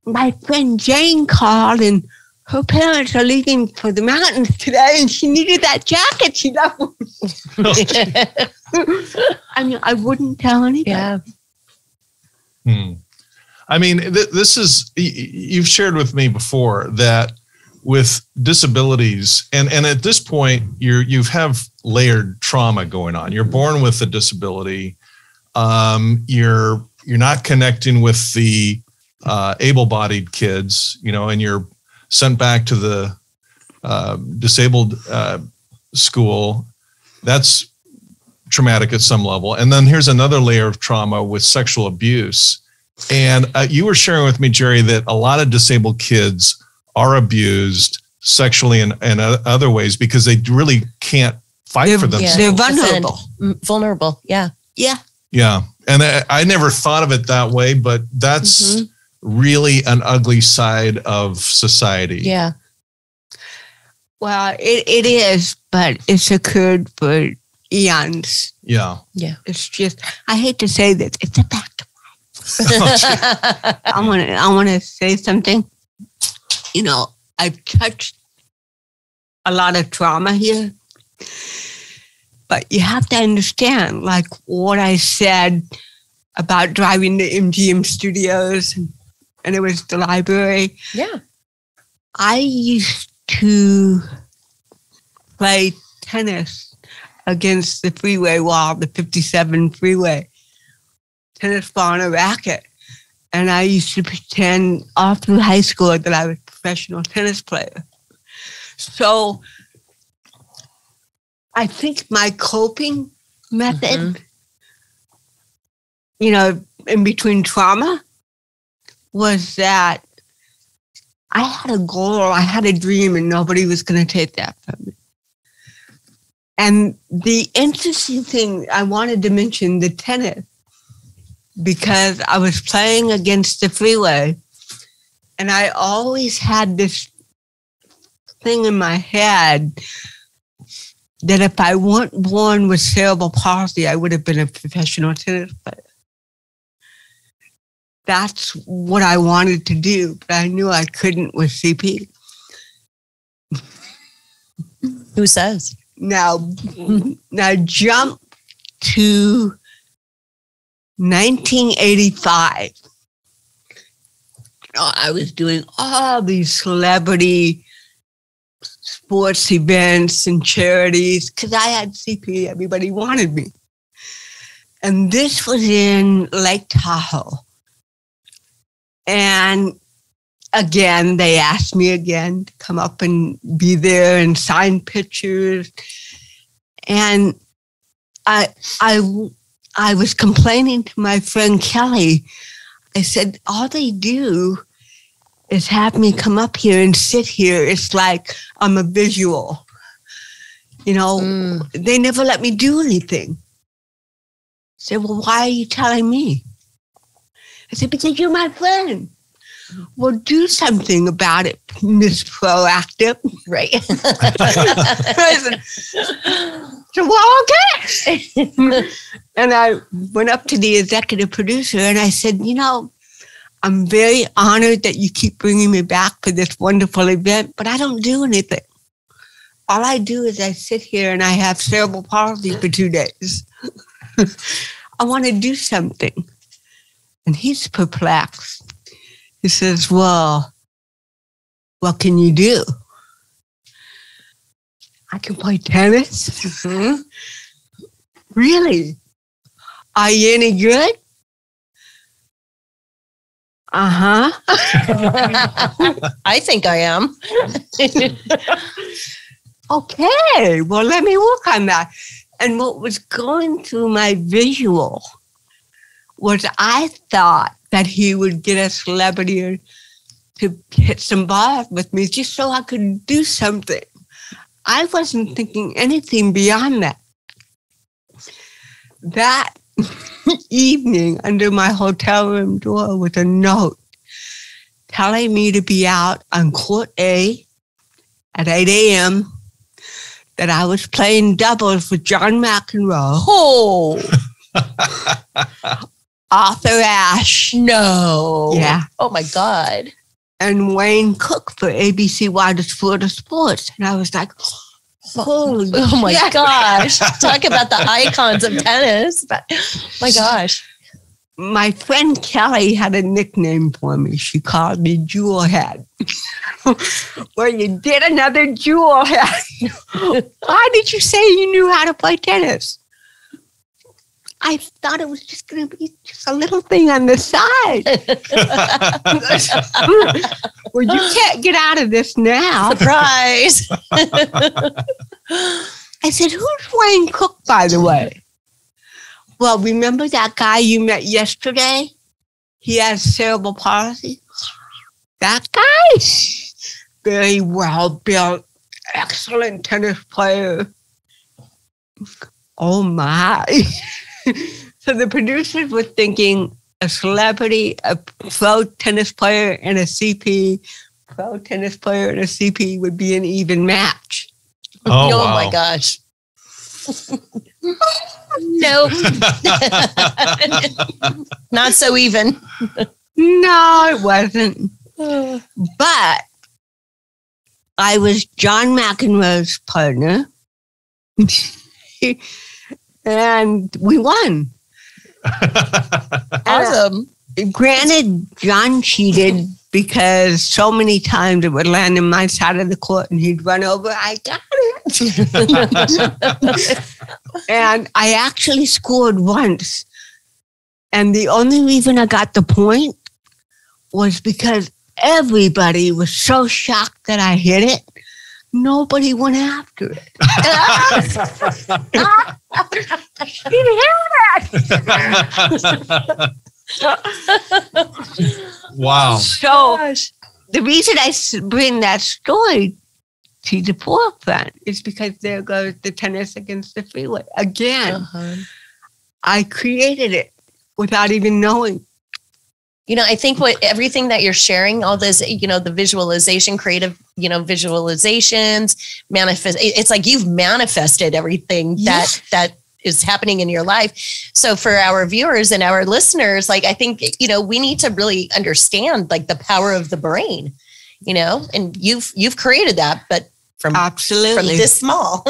my friend Jane called and her parents are leaving for the mountains today and she needed that jacket she loved. I mean, I wouldn't tell anybody. Yeah. I mean, this is, you've shared with me before that with disabilities, and at this point, you have layered trauma going on. You're born with a disability. You're not connecting with the able-bodied kids, and you're sent back to the disabled school. That's traumatic at some level. And then here's another layer of trauma with sexual abuse. And you were sharing with me, Geri, that a lot of disabled kids are abused sexually and other ways because they really can't fight for themselves. They're vulnerable. Vulnerable, yeah. Yeah. Yeah. And I never thought of it that way, but that's really an ugly side of society. Yeah. Well, it is, but it's occurred for eons. Yeah. It's just, I hate to say this, it's a fact. I want to say something. You know, I've touched a lot of trauma here, but you have to understand, like what I said about driving to MGM Studios, and it was the library. Yeah. I used to play tennis against the freeway wall, the 57 freeway, tennis ball and a racket. And I used to pretend all through high school that I was a professional tennis player. So I think my coping method, you know, in between trauma, was that I had a goal, I had a dream, and nobody was going to take that from me. And the interesting thing, I wanted to mention the tennis, because I was playing against the freeway, and I always had this thing in my head that if I weren't born with cerebral palsy, I would have been a professional tennis player. That's what I wanted to do, but I knew I couldn't with CP. Who says? Now jump to 1985. I was doing all these celebrity sports events and charities because I had CP. Everybody wanted me. And this was in Lake Tahoe. And again, they asked me again to come up and be there and sign pictures. And I was complaining to my friend Kelly. I said, all they do is have me come up here and sit here. It's like I'm a visual. You know, they never let me do anything. I said, well, why are you telling me? I said, because you're my friend. Well, do something about it, Miss Proactive. Right. So, well, okay. And I went up to the executive producer and I said, you know, I'm very honored that you keep bringing me back for this wonderful event, but I don't do anything. All I do is I sit here and I have cerebral palsy for 2 days. I want to do something. And he's perplexed. He says, well, what can you do? I can play tennis. Mm-hmm. Really? Are you any good? Uh-huh. I think I am. Okay, well, let me work on that. And what was going through my visual was I thought that he would get a celebrity to hit some balls with me just so I could do something. I wasn't thinking anything beyond that. That evening, under my hotel room door was a note telling me to be out on Court A at 8 a.m., that I was playing doubles with John McEnroe. Oh! Arthur Ashe. No. Yeah. Oh, my God. And Wayne Cook for ABC Wide Florida Sports. And I was like, holy oh my gosh. Talk about the icons of tennis. But, my gosh. My friend Kelly had a nickname for me. She called me Jewel Head. Well, you did another Jewel Head. Why did you say you knew how to play tennis? I thought it was just going to be just a little thing on the side. Well, you can't get out of this now. Surprise. I said, who's Wayne Cook, by the way? Well, remember that guy you met yesterday? He has cerebral palsy. That guy? Very well built, excellent tennis player. Oh my. So the producers were thinking a celebrity, a pro tennis player, and a CP, pro tennis player and a CP would be an even match. Oh wow. My gosh. Nope. Not so even. No, it wasn't. But I was John McEnroe's partner. And we won. Awesome. Granted, John cheated because so many times it would land in my side of the court and he'd run over. I got it. And I actually scored once. And the only reason I got the point was because everybody was so shocked that I hit it. Nobody went after it. She hit it. Wow. So the reason I bring that story to the forefront is because there goes the tennis against the freeway. Again, I created it without even knowing. I think everything that you're sharing, all this, the visualization, creative, visualizations, manifest. It's like you've manifested everything that is happening in your life. So for our viewers and our listeners, like, I think, we need to really understand like the power of the brain, and you've created that, but from this small.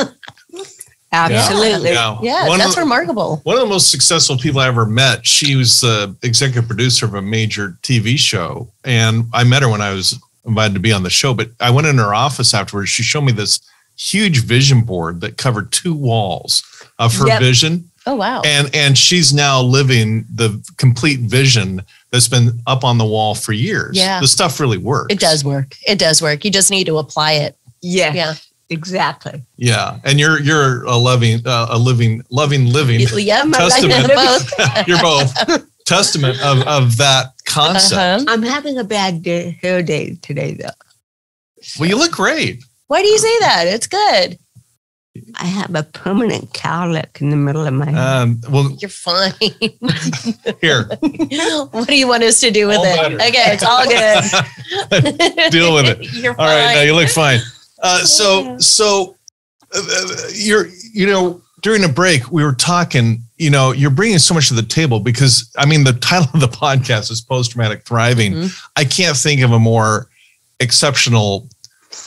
Absolutely. Yeah, that's remarkable. One of the most successful people I ever met, she was the executive producer of a major TV show. And I met her when I was invited to be on the show, but I went in her office afterwards. She showed me this huge vision board that covered 2 walls of her vision. Oh, wow. And she's now living the complete vision that's been up on the wall for years. Yeah. The stuff really works. It does work. It does work. You just need to apply it. Yeah. Yeah. Exactly. Yeah, and you're a loving testament. You're both testament of that concept. I'm having a bad hair day today, though. Well, you look great. Why do you say that? It's good. I have a permanent cowlick in the middle of my head. Well, you're fine. Here. What do you want us to do with it? Okay, it's all good. Deal with it. You're fine. All right, now you look fine. During a break, we were talking, you're bringing so much to the table because, the title of the podcast is Post-Traumatic Thriving. Mm-hmm. I can't think of a more exceptional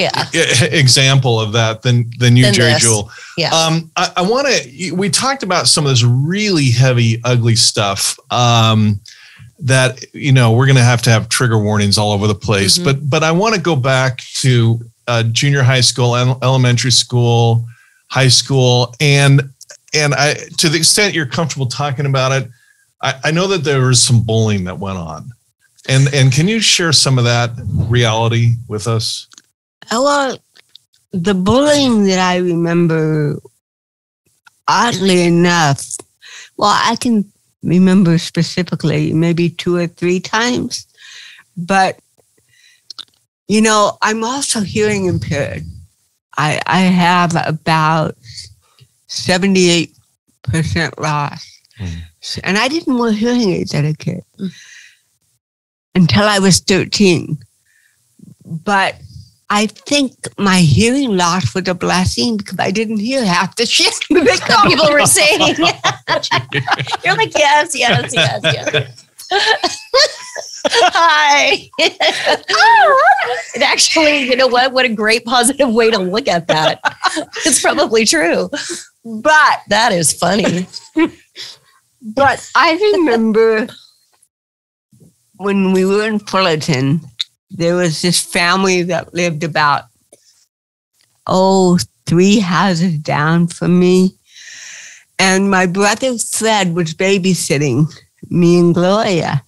example of that than you, Geri Jewell. Yeah. I want to, we talked about some of this really heavy, ugly stuff that, we're going to have trigger warnings all over the place. Mm-hmm. But I want to go back to junior high school, elementary school, high school. And I, to the extent you're comfortable talking about it, I know that there was some bullying that went on. And can you share some of that reality with us? Well, the bullying that I remember, oddly enough, I can remember specifically maybe 2 or 3 times, but I'm also hearing impaired. I have about 78% loss. And I didn't wear hearing aids as a kid until I was 13. But I think my hearing loss was a blessing because I didn't hear half the shit that people were saying. You're like, yes. Hi. And actually, you know what a great positive way to look at that. It's probably true. But that is funny. But I remember when we were in Fullerton, there was this family that lived about 3 houses down from me. And my brother Fred was babysitting me and Gloria.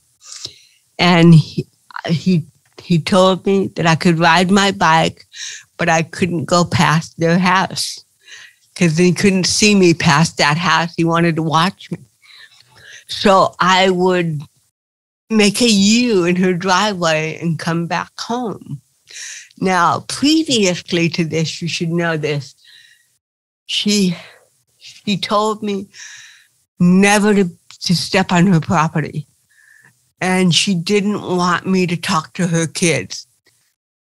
And he told me that I could ride my bike, but I couldn't go past their house because he couldn't see me past that house. He wanted to watch me. So I would make a U in her driveway and come back home. Now, previously to this, you should know this, she told me never to step on her property. And she didn't want me to talk to her kids.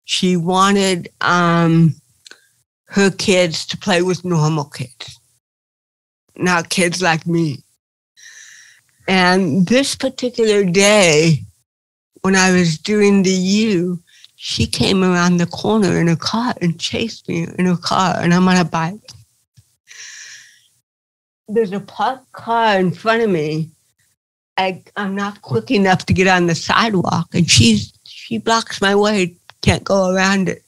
She wanted her kids to play with normal kids. not kids like me. And this particular day, when I was doing the U, she came around the corner in a car and chased me in her car, and I'm on a bike. There's a parked car in front of me. I'm not quick enough to get on the sidewalk, and she blocks my way, can't go around it.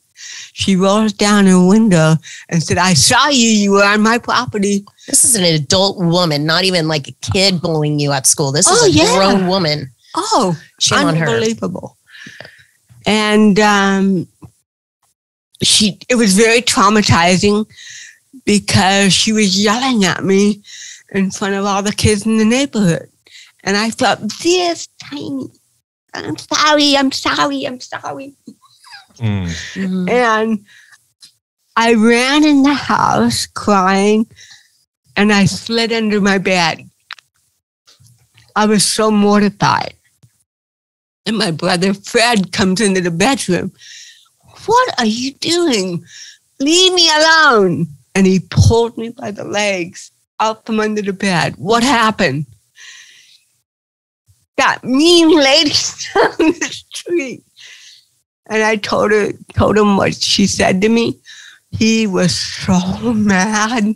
She rolls down her window and said, I saw you, you were on my property. This is an adult woman, not even like a kid bullying you at school. This is a grown woman. Oh, shame on her. Unbelievable. And it was very traumatizing because she was yelling at me in front of all the kids in the neighborhood. And I thought, this tiny, I'm sorry. Mm-hmm. And I ran in the house crying, and I slid under my bed. I was so mortified. And my brother Fred comes into the bedroom. What are you doing? Leave me alone. And he pulled me by the legs out from under the bed. What happened? That mean lady down the street. And I told him what she said to me. He was so mad.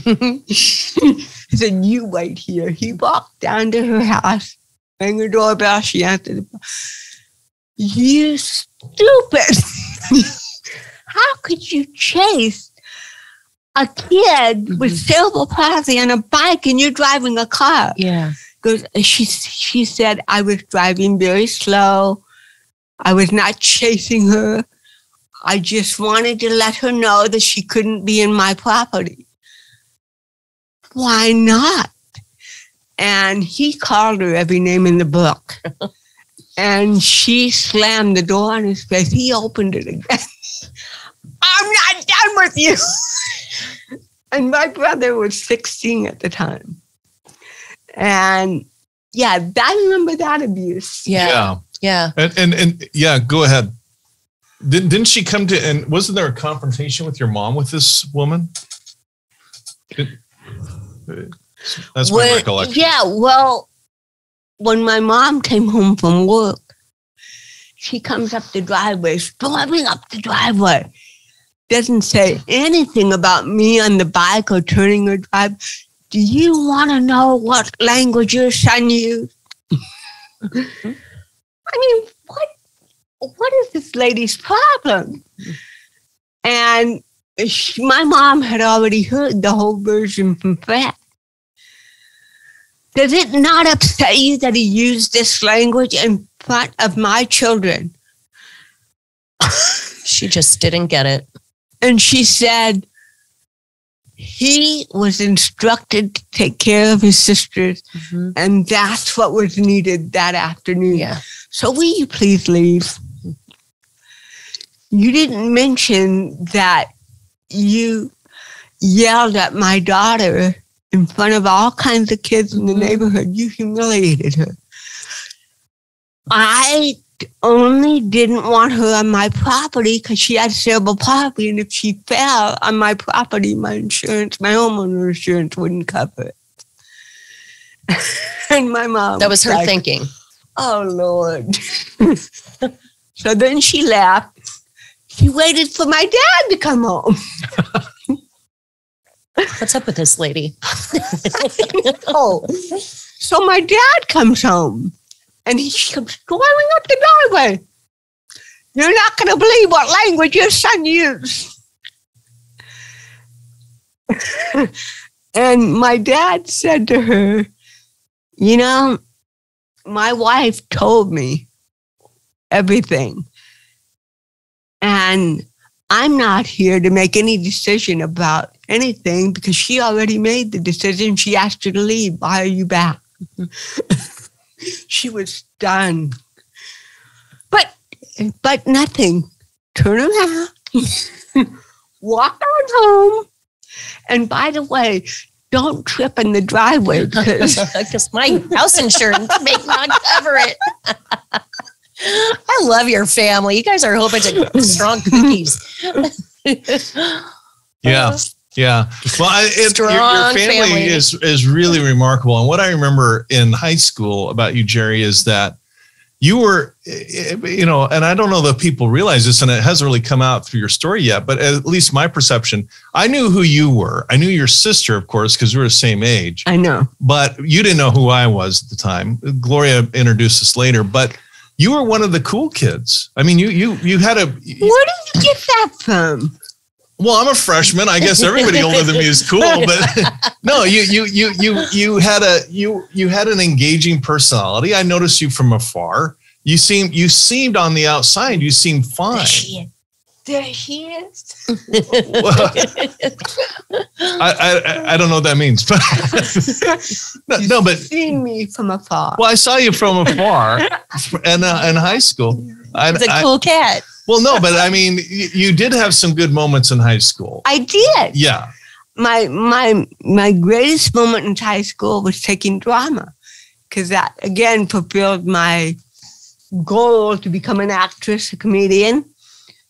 He said, you wait here. He walked down to her house, rang her doorbell. She answered the door. You stupid. How could you chase a kid with cerebral palsy on a bike and you're driving a car? Yeah. Because she said, I was driving very slow. I was not chasing her. I just wanted to let her know that she couldn't be in my property. Why not? And he called her every name in the book. And she slammed the door on his face. He opened it again. I'm not done with you. And my brother was 16 at the time. And yeah, I remember that abuse. Yeah. And yeah, go ahead. Didn't she come to, and wasn't there a confrontation with your mom with this woman? That's my recollection. Yeah, well, when my mom came home from work, she comes up the driveway, storming up the driveway. Doesn't say anything about me on the bike or turning her drive. Do you want to know what language your son used? I mean, what is this lady's problem? And my mom had already heard the whole version from Fred. Does it not upset you that he used this language in front of my children? She just didn't get it. And she said, he was instructed to take care of his sisters, and that's what was needed that afternoon. Yeah. So will you please leave? You didn't mention that you yelled at my daughter in front of all kinds of kids in the neighborhood. You humiliated her. I only didn't want her on my property because she had cerebral palsy, and if she fell on my property, my homeowner insurance wouldn't cover it. And my mom, that was her thinking. Oh, Lord. So then she left. She waited for my dad to come home. What's up with this lady? So my dad comes home. And he comes storming up the driveway. You're not going to believe what language your son used. And my dad said to her, you know, my wife told me everything. And I'm not here to make any decision about anything because she already made the decision. She asked you to leave. Why are you back? She was done. But nothing. Turn around. Walk on home. And by the way, don't trip in the driveway because my house insurance may not cover it. I love your family. You guys are a whole bunch of strong cookies. Yeah. Yeah. Well, your family is really remarkable. And what I remember in high school about you, Geri, is that you were, and I don't know that people realize this, and it hasn't really come out through your story yet, but at least my perception, I knew who you were. I knew your sister, of course, because we were the same age. I know. But you didn't know who I was at the time. Gloria introduced us later, but you were one of the cool kids. I mean, you had a... Where did you get that from? Well, I'm a freshman. I guess everybody older than me is cool, but no, you had an engaging personality. I noticed you from afar. You seemed on the outside. You seemed fine. There he is. I don't know what that means, but no, but seen me from afar. Well, I saw you from afar in high school. It's a cool cat. Well, no, but I mean, you did have some good moments in high school. I did. Yeah. My greatest moment in high school was taking drama, because that again fulfilled my goal to become an actress, a comedian,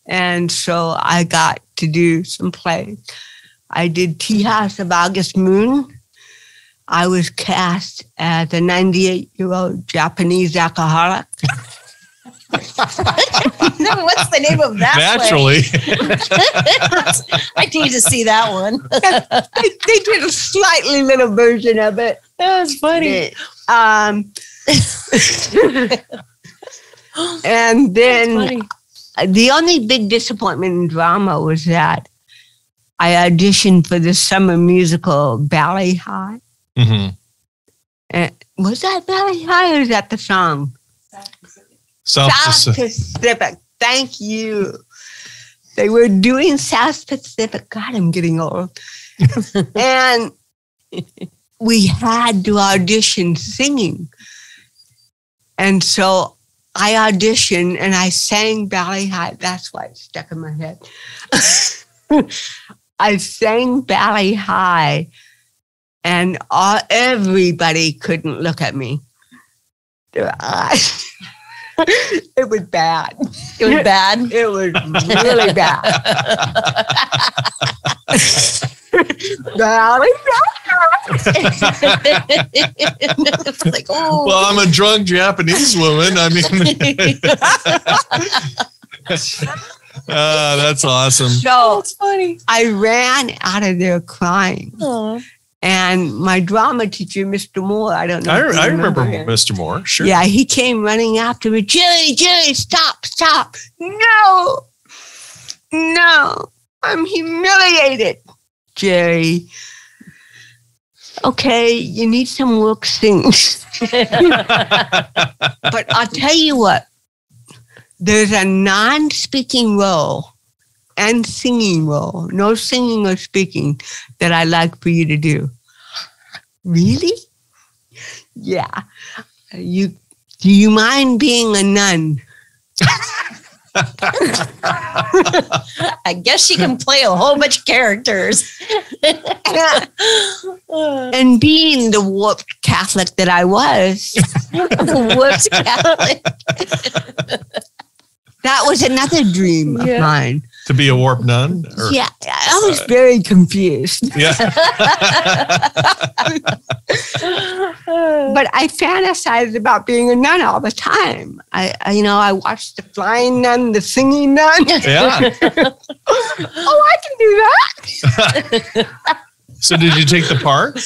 and so I got to do some plays. I did Tea House of August Moon. I was cast as a 98-year-old Japanese alcoholic. What's the name of that? Naturally. I need to see that one. They did a slightly little version of it. That was funny. And then the only big disappointment in drama was that I auditioned for the summer musical Ballet High. Mm-hmm. And was that Ballet High or is that the song? South Pacific. Thank you. They were doing South Pacific. God, I'm getting old. And we had to audition singing. And so I auditioned and I sang Ballet High. That's why it's stuck in my head. I sang Ballet High and everybody couldn't look at me. Their eyes. It was bad. It was bad? It was really bad. Like, oh. Well, I'm a drunk Japanese woman. I mean, that's awesome. So that's funny. I ran out of there crying. Aww. And my drama teacher, Mr. Moore, I don't know. I remember Mr. Moore, sure. Yeah, he came running after me. Geri, stop. No, I'm humiliated. Geri, okay, you need some work singing. But I'll tell you what, there's a non-speaking role and singing role, no singing or speaking, that I'd like for you to do. Really? Yeah. Do you mind being a nun? I guess she can play a whole bunch of characters. And being the warped Catholic that I was, Warped Catholic. That was another dream of mine. To be a warped nun? Or, yeah, I was very confused. Yeah. But I fantasized about being a nun all the time. I watched the flying nun, the singing nun. Yeah. Oh, I can do that. So did you take the part?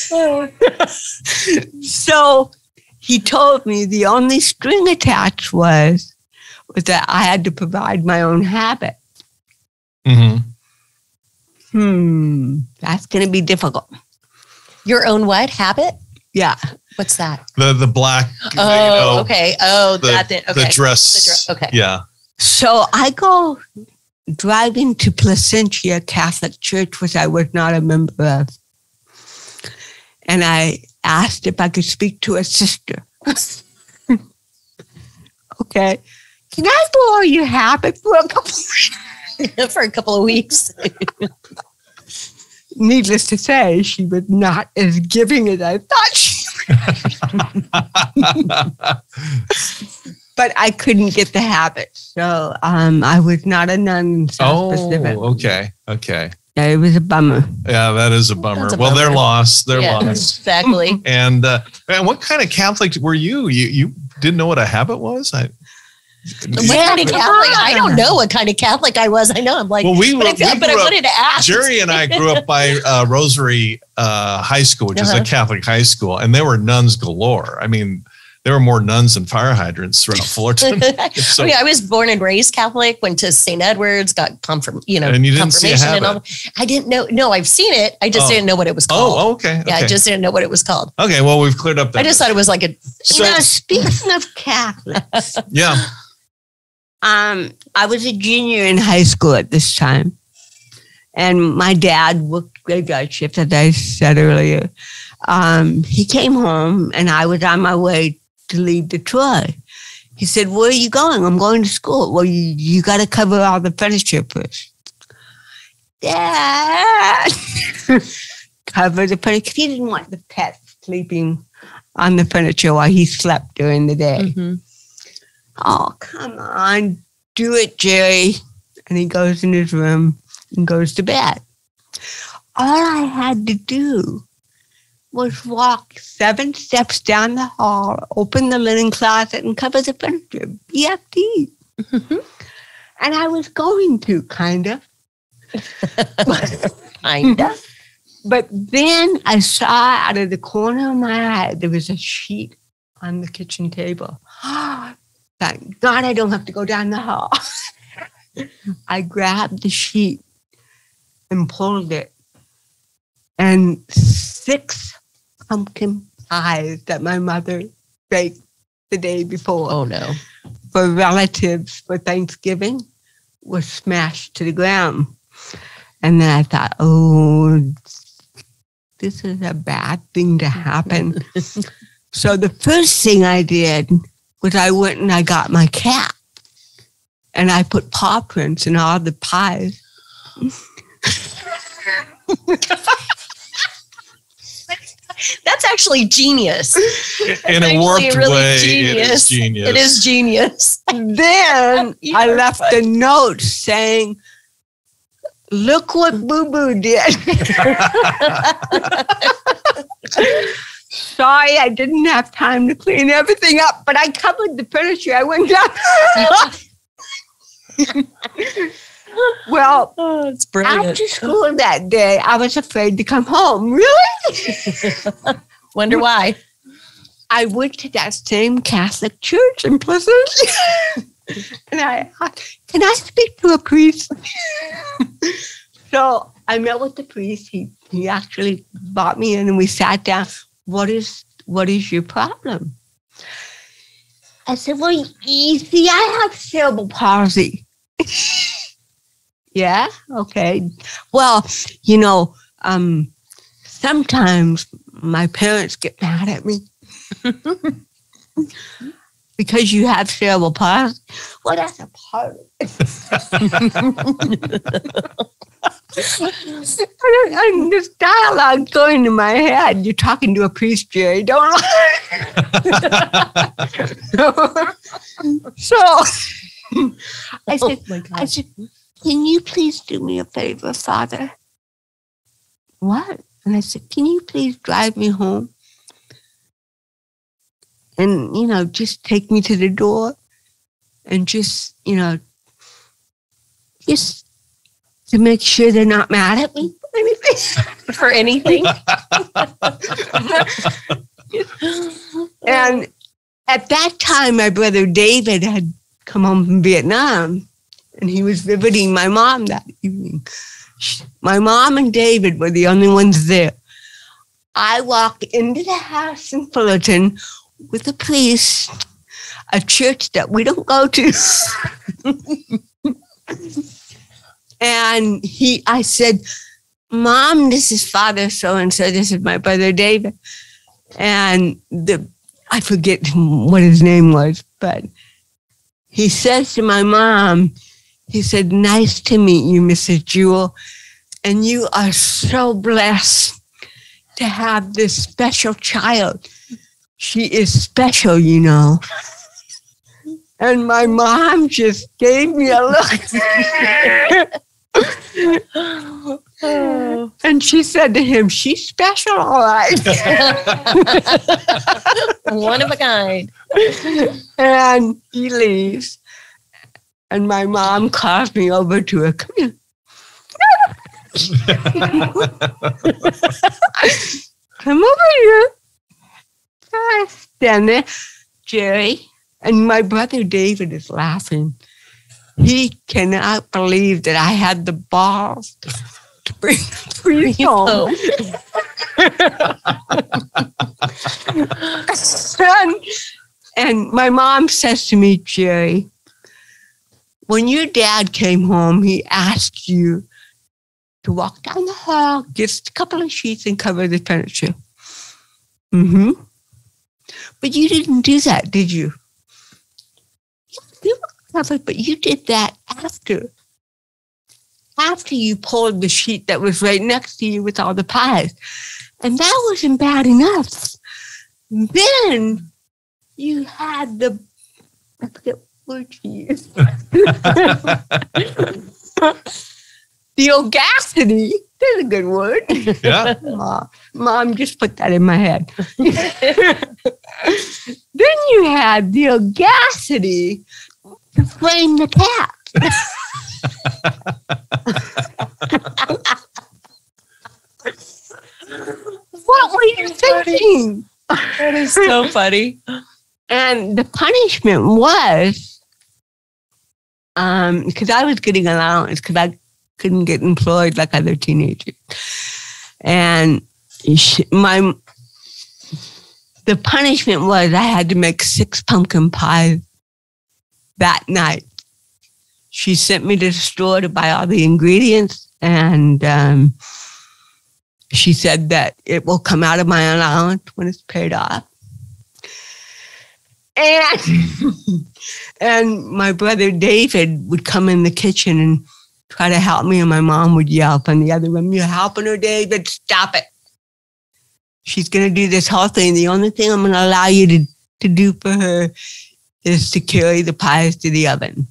So he told me the only string attached was that I had to provide my own habit. Mm-hmm. That's going to be difficult. Your own what? Habit? Yeah. What's that? The black. Oh, okay. Oh, the dress. Okay. Yeah. So I go driving to Placentia Catholic Church, which I was not a member of. And I asked if I could speak to a sister. Okay. Can I borrow your habit for a couple of weeks? Needless to say, she was not as giving as I thought she was. But I couldn't get the habit. So I was not a nun in South Pacific. Oh, okay. Yeah, it was a bummer. Yeah, that is a bummer. Well, they're lost. They're lost. Exactly. And what kind of Catholic were you? You didn't know what a habit was? What kind of Catholic? I don't know what kind of Catholic I was. I know. I'm like, well, but I wanted to ask. Jerry and I grew up by Rosary High School, which is a Catholic high school, and there were nuns galore. I mean, there were more nuns than fire hydrants throughout Fullerton. So, I was born and raised Catholic, went to St. Edward's, got and you didn't see a habit. And all. I didn't know. No, I've seen it. I just didn't know what it was called. Oh, okay. Yeah, I just didn't know what it was called. Okay, well, we've cleared up that. I just thought it was like a. Speaking of Catholics. Yeah. I was a junior in high school at this time. And my dad worked graveyard shift, as I said earlier. He came home and I was on my way to leave Detroit. He said, "Where are you going?" "I'm going to school." "Well, you got to cover all the furniture first." Dad! Cover the furniture. He didn't want the pets sleeping on the furniture while he slept during the day. Mm-hmm. "Oh, come on. Do it, Jerry." And he goes in his room and goes to bed. All I had to do was walk 7 steps down the hall, open the linen closet, and cover the furniture. BFD. Mm-hmm. And I was going to, kind of. Kind of. But then I saw out of the corner of my eye, there was a sheet on the kitchen table. Thank God I don't have to go down the hall. I grabbed the sheet and pulled it. And 6 pumpkin pies that my mother baked the day before. Oh, no. For relatives for Thanksgiving was smashed to the ground. And then I thought, oh, this is a bad thing to happen. So the first thing I did was I went and I got my cat. And I put paw prints in all the pies. That's actually genius. In a warped way, it is genius. It is genius. Then I left a note saying, "Look what Boo Boo did." Sorry, I didn't have time to clean everything up, but I covered the furniture. I went down. Well, it's brilliant. After school that day, I was afraid to come home. Really? Wonder why. I went to that same Catholic church in Pleasant. And I thought, can I speak to a priest? So I met with the priest. He actually brought me in and we sat down. What is your problem? I said, well, you see, I have cerebral palsy. Yeah, okay. Well, sometimes my parents get mad at me because you have cerebral palsy. Well, that's a part of it. And this dialogue going in my head. You're talking to a priest, Jerry. Don't So I said, can you please do me a favor, Father? What? And I said, can you please drive me home? And, just take me to the door and just to make sure they're not mad at me for anything. And at that time, my brother David had come home from Vietnam. And he was visiting my mom that evening. My mom and David were the only ones there. I walked into the house in Fullerton with a priest, a church that we don't go to. And I said, Mom, this is Father so-and-so. This is my brother David. And I forget what his name was, but he says to my mom, he said, nice to meet you, Mrs. Jewell. And you are so blessed to have this special child. She is special, And my mom just gave me a look. Oh. And she said to him, she's special, all right. One of a kind. And he leaves. And my mom calls me over to her. Come here. Come over here. I stand there. Jerry and my brother David is laughing. He cannot believe that I had the balls to bring the priest home. And my mom says to me, Jerry, when your dad came home, he asked you to walk down the hall, get a couple of sheets and cover the furniture. Mm-hmm. But you didn't do that, did you? You were covered, but you did that after you pulled the sheet that was right next to you with all the pies. And that wasn't bad enough. Then you had the, I forget what word you used. The audacity. That's a good word. Yeah. Mom just put that in my head. Then you had the audacity to flame the cat. What were you thinking? That is so funny. And the punishment was, because I was getting allowance because I couldn't get employed like other teenagers. And the punishment was I had to make 6 pumpkin pies that night. She sent me to the store to buy all the ingredients, and she said that it will come out of my allowance when it's paid off. And my brother David would come in the kitchen and try to help me, and my mom would yell from the other room, "You're helping her, David, stop it. She's going to do this whole thing. The only thing I'm going to allow you to do for her is to carry the pies to the oven."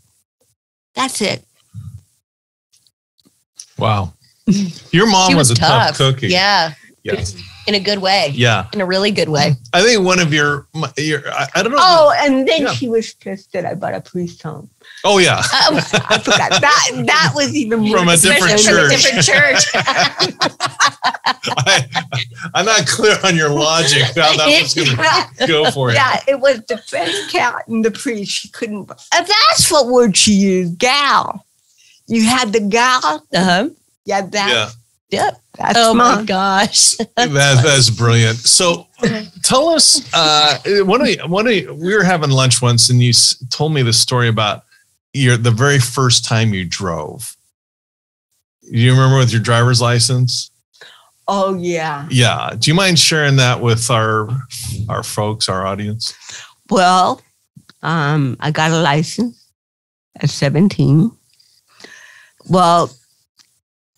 That's it. Wow. Your mom was a tough cookie. Yeah. Yes. In a good way. Yeah. In a really good way. I think one of your I don't know. Oh, and then she was pissed that I brought a priest home. Oh, yeah. I forgot. That was even more. From a different church. From a different church. I'm not clear on your logic how that was going to go for you. Yeah, it was the French cat and the priest. She couldn't. That's what word she used, gal. You had the gal. Uh-huh. Yeah, that. Yeah. Yep. That's my gosh. That's brilliant. So tell us, we were having lunch once and you told me the story about the very first time you drove. Do you remember with your driver's license? Oh, yeah. Yeah. Do you mind sharing that with our folks, our audience? Well, I got a license at 17. Well,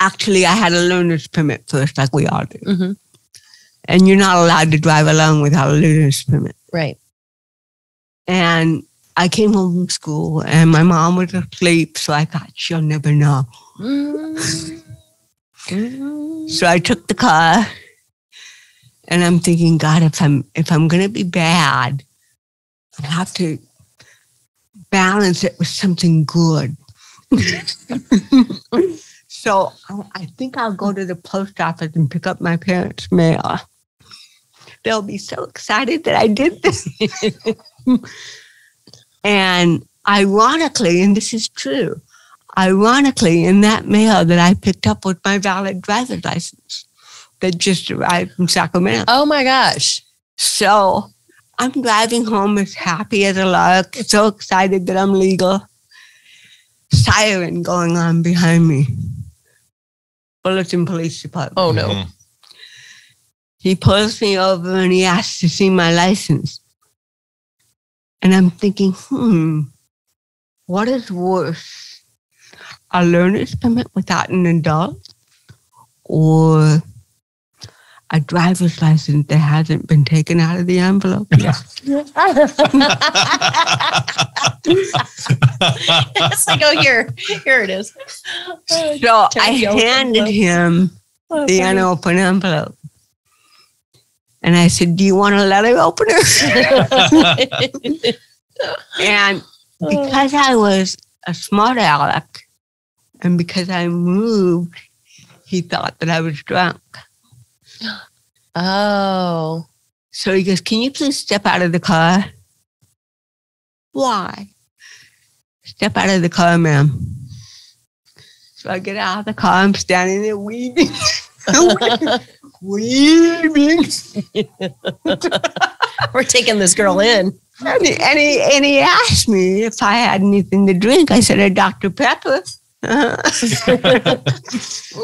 actually, I had a learner's permit first, like we all do. Mm-hmm. And you're not allowed to drive alone without a learner's permit. Right. And I came home from school, and my mom was asleep, so I thought, she'll never know. Mm-hmm. So I took the car, and I'm thinking, God, if I'm going to be bad, I have to balance it with something good. So I think I'll go to the post office and pick up my parents' mail. They'll be so excited that I did this. And ironically, and this is true, ironically, in that mail that I picked up was my valid driver's license that just arrived from Sacramento. Oh my gosh. So I'm driving home as happy as a lark, so excited that I'm legal. Siren going on behind me. Fullerton Police Department. Oh, no. Mm-hmm. He pulls me over and he asks to see my license. And I'm thinking, what is worse? A learner's permit without an adult or a driver's license that hasn't been taken out of the envelope yet. It's like, oh, here it is. So I handed him the unopened envelope. And I said, do you want a letter opener? And because I was a smart aleck and because I moved, he thought that I was drunk. Oh. So he goes, can you please step out of the car? Why? Step out of the car, ma'am. So I get out of the car. I'm standing there weaving. Weaving. We're taking this girl in. And he asked me if I had anything to drink. I said, a Dr. Pepper.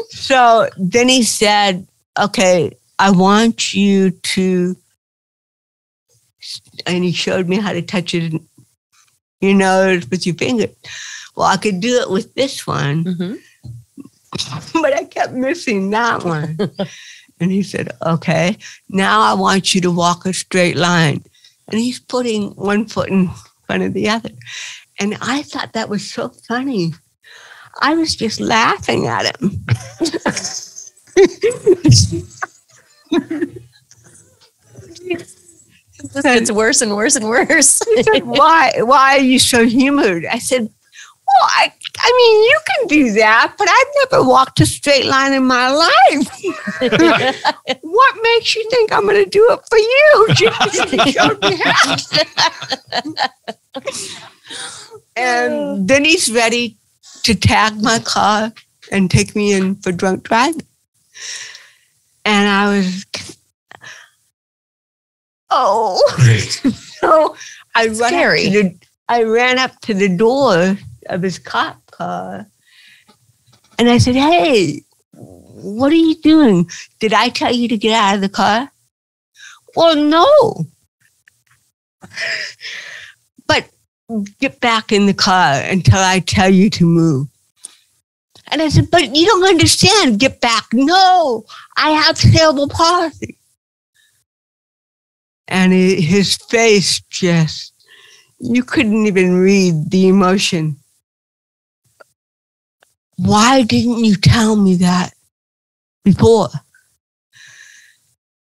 So then he said, okay, I want you to, and he showed me how to touch it, your nose with your finger. Well, I could do it with this one, but I kept missing that one. And he said, okay, now I want you to walk a straight line. And he's putting one foot in front of the other. And I thought that was so funny. I was just laughing at him. This gets worse and worse and worse. He said, why are you so humored? I said, well, I mean, you can do that, but I've never walked a straight line in my life. What makes you think I'm going to do it for you? He showed me how. And then he's ready to tag my car and take me in for drunk driving. And I was, so I ran up to the door of his cop car and I said, hey, what are you doing? Did I tell you to get out of the car? Well, no. But get back in the car until I tell you to move. And I said, but you don't understand. Get back. No, I have cerebral palsy. And his face just, you couldn't even read the emotion. Why didn't you tell me that before?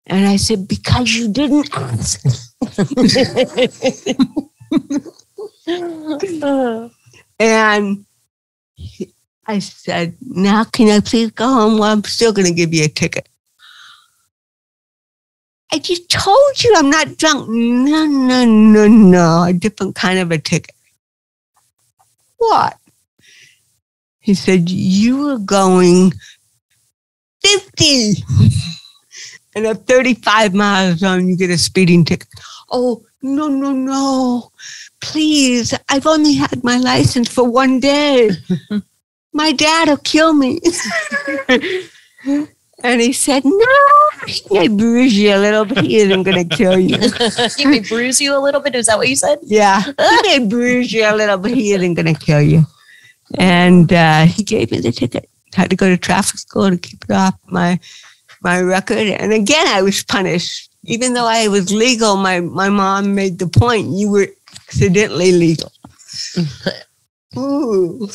And I said, because you didn't ask. And I said, now can I please go home? Well, I'm still going to give you a ticket. I just told you I'm not drunk. No, a different kind of a ticket. What? He said, you were going 50. And at 35 miles on, you get a speeding ticket. Oh, no. Please, I've only had my license for 1 day. My dad will kill me. And he said, no, he may bruise you a little, but he isn't going to kill you. He may bruise you a little bit? Is that what you said? Yeah. He may bruise you a little, but he isn't going to kill you. And he gave me the ticket. I had to go to traffic school to keep it off my record. And again, I was punished. Even though I was legal, my mom made the point, you were accidentally legal. Ooh.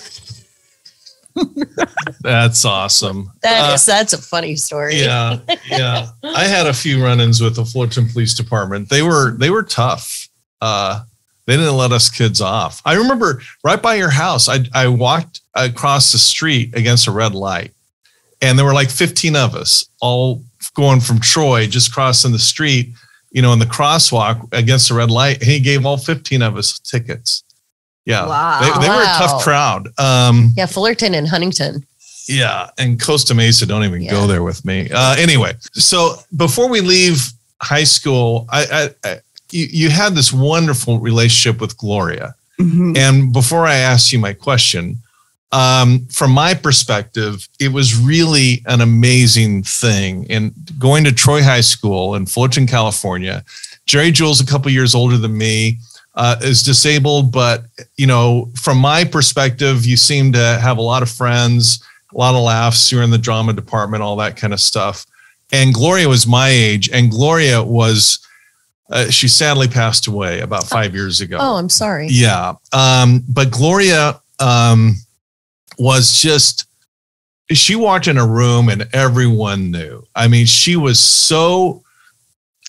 That's awesome. That's a funny story. Yeah. I had a few run-ins with the Fullerton Police Department. They were tough. They didn't let us kids off. I remember right by your house, I walked across the street against a red light, and there were like 15 of us all going from Troy, just crossing the street, in the crosswalk against the red light. And he gave all 15 of us tickets. Yeah. Wow. They were a tough crowd. Yeah. Fullerton and Huntington. Yeah. And Costa Mesa, don't even go there with me. Anyway, so before we leave high school, you had this wonderful relationship with Gloria. Mm-hmm. And before I ask you my question, from my perspective, it was really an amazing thing. And going to Troy High School in Fullerton, California, Geri Jewell's a couple years older than me, is disabled. But, from my perspective, you seem to have a lot of friends, a lot of laughs. You're in the drama department, all that kind of stuff. And Gloria was my age, and Gloria was, she sadly passed away about 5 years ago. Oh, I'm sorry. Yeah. But Gloria was just, she walked in a room and everyone knew. I mean, she was so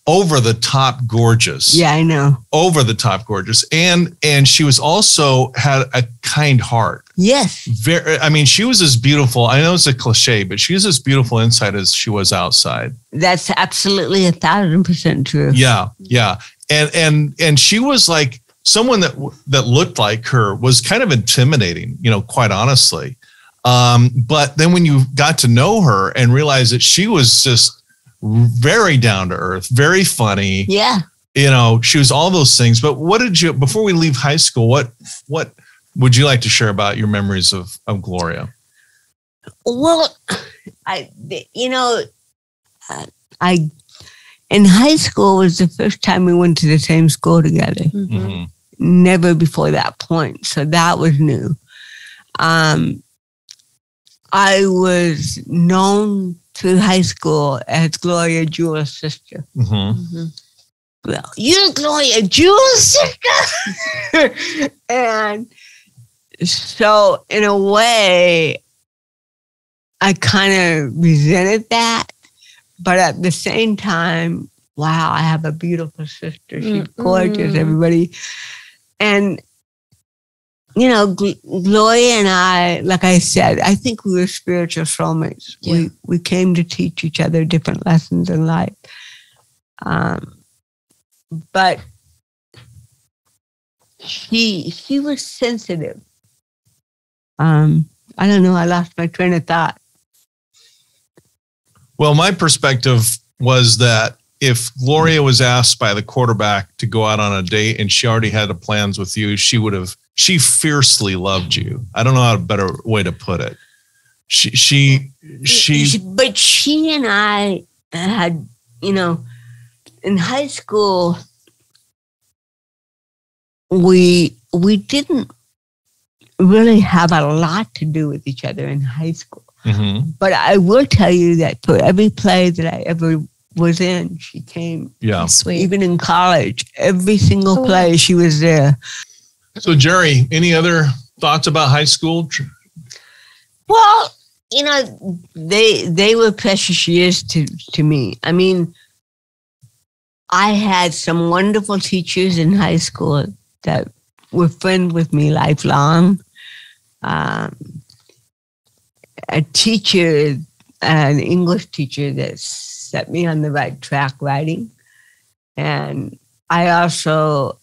over the top gorgeous. Yeah, I know. Over the top gorgeous. And she was also had a kind heart. Yes. Very, I mean, she was as beautiful. I know it's a cliche, but she was as beautiful inside as she was outside. That's absolutely 1,000% true. Yeah. Yeah. And she was like someone that looked like her was kind of intimidating, quite honestly. But then when you got to know her and realized that she was just very down to earth, very funny. Yeah. She was all those things. But what did you, before we leave high school, what would you like to share about your memories of Gloria? Well, in high school was the first time we went to the same school together. Mm-hmm. Never before that point. So that was new. I was known through high school as Gloria Jewell's sister. Mm-hmm. Mm-hmm. Well, you're Gloria Jewell's sister. And so in a way, I kind of resented that. But at the same time, wow, I have a beautiful sister. She's gorgeous, everybody. And, Gloria and I, like I said, I think we were spiritual soulmates. Yeah. We came to teach each other different lessons in life. But she was sensitive. I don't know. I lost my train of thought. Well, my perspective was that if Gloria was asked by the quarterback to go out on a date and she already had plans with you, she fiercely loved you. I don't know how a better way to put it. But she and I had, in high school, we didn't really have a lot to do with each other in high school. Mm-hmm. But I will tell you that for every play that I ever was in, she came. Yeah. Sweet. Even in college, every single play, she was there. So, Geri, any other thoughts about high school? Well, they were precious years to me. I mean, I had some wonderful teachers in high school that were friends with me lifelong. A teacher, an English teacher that set me on the right track writing. And I also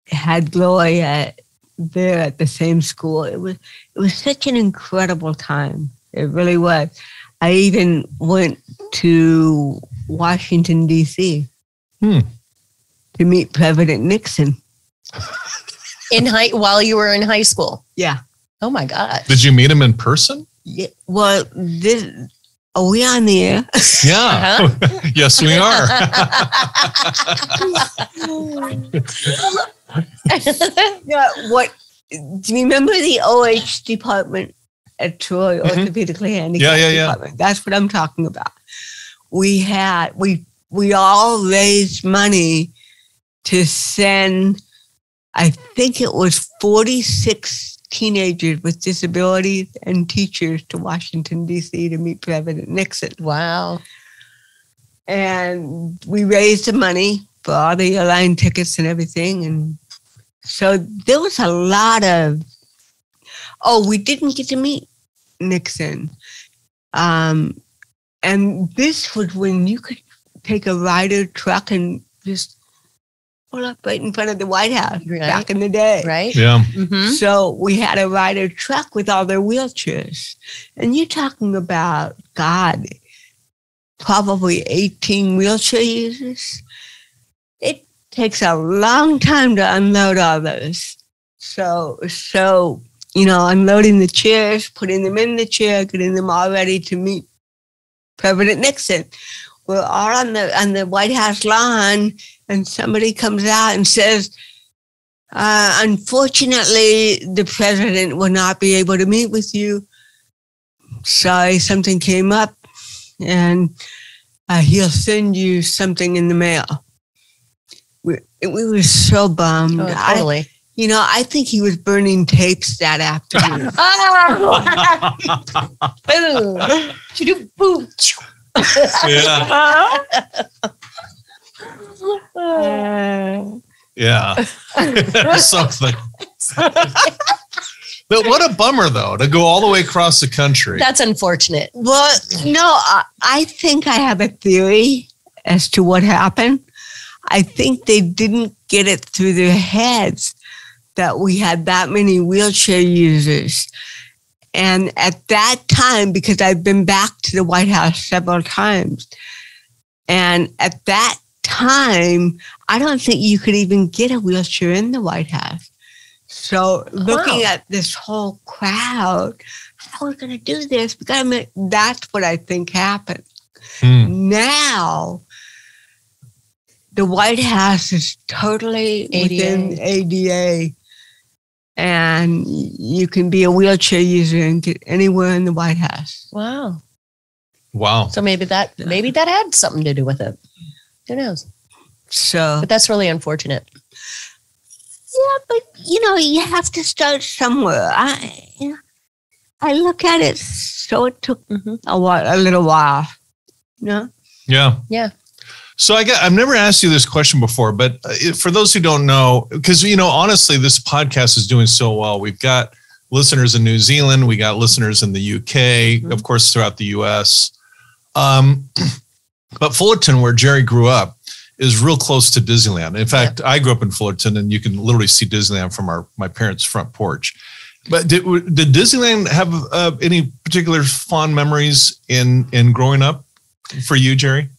had Gloria there at the same school. It was such an incredible time. It really was. I even went to Washington, D.C. to meet President Nixon. While you were in high school? Yeah. Oh my God. Did you meet him in person? Yeah. Well, are we on the air? Yeah. Uh-huh. Yes, we are. Yeah. Do you remember the OH department at Troy, orthopedically handicapped department? That's what I'm talking about. We all raised money to send, I think it was 46 teenagers with disabilities and teachers to Washington, D.C. to meet President Nixon. Wow. And we raised the money for all the airline tickets and everything. And so there was a lot of, we didn't get to meet Nixon. And this was when you could take a Ryder truck and just pull up right in front of the White House back in the day. Right. Yeah. Mm-hmm. So we had a Ryder truck with all their wheelchairs. And you're talking about, God, probably 18 wheelchair users. It takes a long time to unload all those. So unloading the chairs, putting them in the chair, getting them all ready to meet President Nixon. We're all on the White House lawn, and somebody comes out and says, unfortunately, the president will not be able to meet with you. Sorry, something came up. And he'll send you something in the mail. We were so bummed. Oh, totally. I think he was burning tapes that afternoon. Boom. Yeah. Something. But what a bummer, though, to go all the way across the country. That's unfortunate. Well, no, I think I have a theory as to what happened. I think they didn't get it through their heads that we had that many wheelchair users. And at that time, because I've been back to the White House several times, and at that time, I don't think you could even get a wheelchair in the White House. So looking at this whole crowd, how are we going to do this? That's what I think happened. Now, the White House is totally within ADA, and you can be a wheelchair user and get anywhere in the White House. Wow. So maybe that had something to do with it. Who knows? But that's really unfortunate. Yeah, but you have to start somewhere. I look at it, so it took a little while. Yeah. Yeah. So I've never asked you this question before, but for those who don't know, because, honestly, this podcast is doing so well. We've got listeners in New Zealand. We got listeners in the UK, of course, throughout the US. But Fullerton, where Geri grew up, is real close to Disneyland. In fact, I grew up in Fullerton, and you can literally see Disneyland from my parents' front porch. But did Disneyland have any particular fond memories in growing up for you, Geri?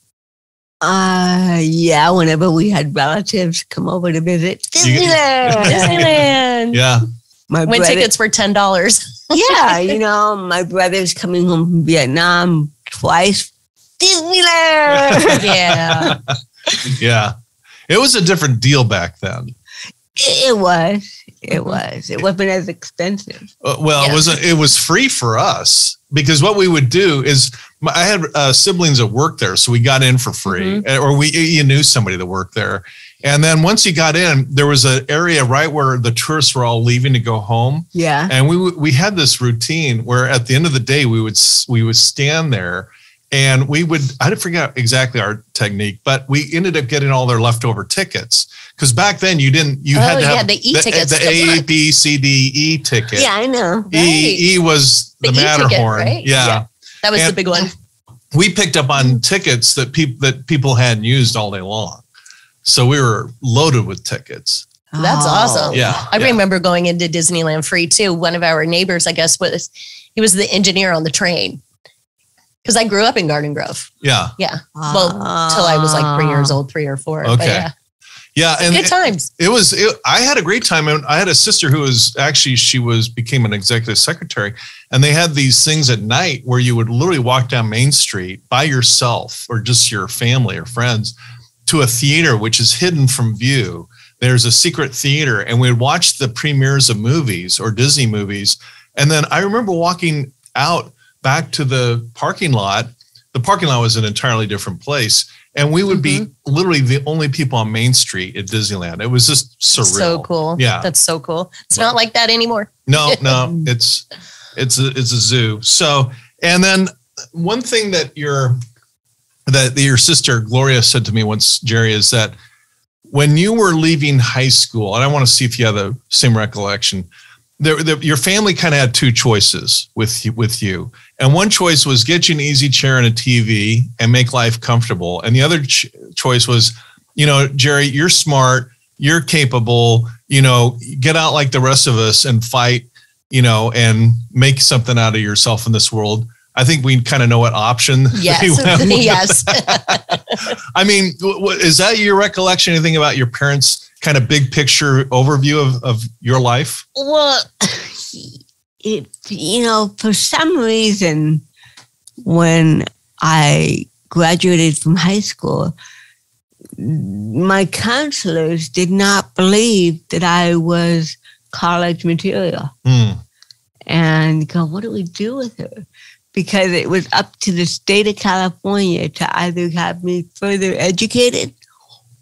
Yeah, whenever we had relatives come over to visit Disneyland. Yeah. When tickets were $10. Yeah, my brother's coming home from Vietnam twice. Disneyland. Yeah. Yeah. It was a different deal back then. It was. It wasn't as expensive. It was free for us, because what we would do is, I had siblings that worked there, so we got in for free, or you knew somebody that worked there. And then once you got in, there was an area right where the tourists were all leaving to go home. Yeah. And we had this routine where at the end of the day, we would stand there, and I forget exactly our technique, but we ended up getting all their leftover tickets. Because back then you had to have the E-tickets. The A, B, C, D, E ticket. Yeah, I know. E was the Matterhorn. E-ticket, right? Yeah. That was the big one. We picked up on tickets that people hadn't used all day long. So we were loaded with tickets. That's awesome. Yeah. I remember going into Disneyland free too. One of our neighbors, I guess, he was the engineer on the train. Because I grew up in Garden Grove. Yeah. Yeah. Well, till I was like 3 years old, 3 or 4. Okay. But yeah. Yeah, and good times. I had a great time. I had a sister who became an executive secretary, and they had these things at night where you would literally walk down Main Street by yourself or just your family or friends to a theater which is hidden from view. There's a secret theater, and we'd watch the premieres of movies or Disney movies. And then I remember walking out back to the parking lot. The parking lot was an entirely different place. And we would be literally the only people on Main Street at Disneyland. It was just surreal. So cool. Yeah. That's so cool. It's not like that anymore. No, it's a zoo. So, and then one thing that your sister Gloria said to me once, Geri, is that when you were leaving high school, and I want to see if you have the same recollection, your family kind of had two choices with you. And one choice was get you an easy chair and a TV and make life comfortable. And the other choice was, Geri, you're smart, you're capable, get out like the rest of us and fight, and make something out of yourself in this world. I think we kind of know what option. Yes. Yes. I mean, is that your recollection? Anything about your parents' kind of big picture overview of your life? Well, for some reason, when I graduated from high school, my counselors did not believe that I was college material. And go, what do we do with her? because it was up to the state of California to either have me further educated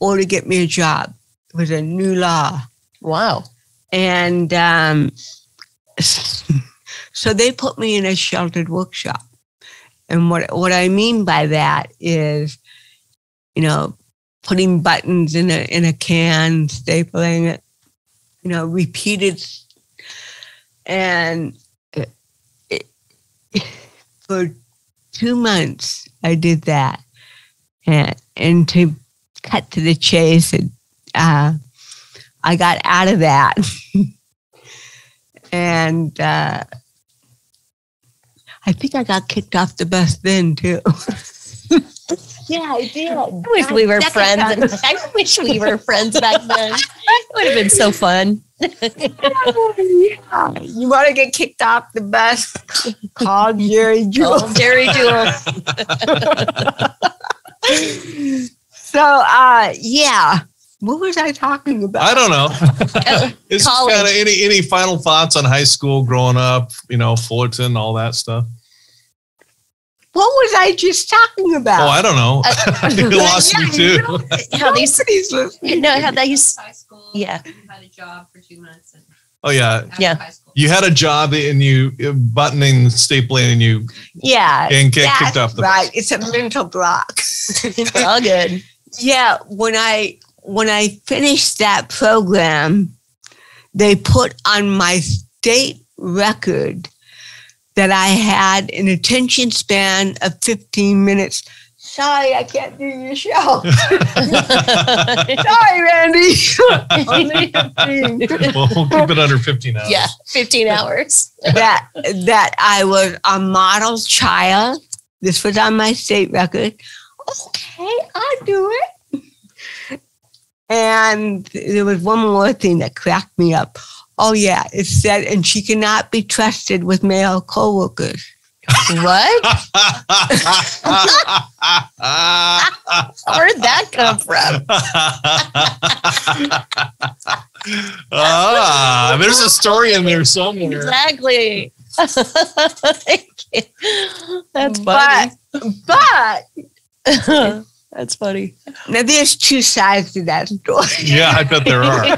or to get me a job. It was a new law. Wow. And so they put me in a sheltered workshop. And what I mean by that is, putting buttons in a can, stapling it, repeated. And for 2 months, I did that. And to cut to the chase, I got out of that. And I think I got kicked off the bus then, too. Yeah, I did. I wish we were friends. I wish we were friends back then. It would have been so fun. You want to get kicked off the bus? Call Geri Jewell. Call Geri Jewell. So, yeah. What was I talking about? I don't know. It's kind of any final thoughts on high school, growing up, Fullerton, all that stuff? What was I just talking about? Oh, I don't know. You lost me too. How these listening. No, how they used high school. Yeah. You had a job for 2 months. And oh yeah. Yeah. You had a job and you buttoning, stapling, and you and get kicked off the right. It's a mental block. It's all good. Yeah, when I finished that program, they put on my state record that I had an attention span of 15 minutes. Sorry, I can't do your show. Sorry, Randy. Only 15. Well, we'll keep it under 15 hours. Yeah, 15 hours. that I was a model child. This was on my state record. Okay, I'll do it. And there was one more thing that cracked me up. Oh, yeah, it said, and she cannot be trusted with male coworkers. What? Where'd that come from? There's a story in there somewhere. Exactly. That's funny. But that's funny. Now, there's two sides to that story. Yeah, I bet there are.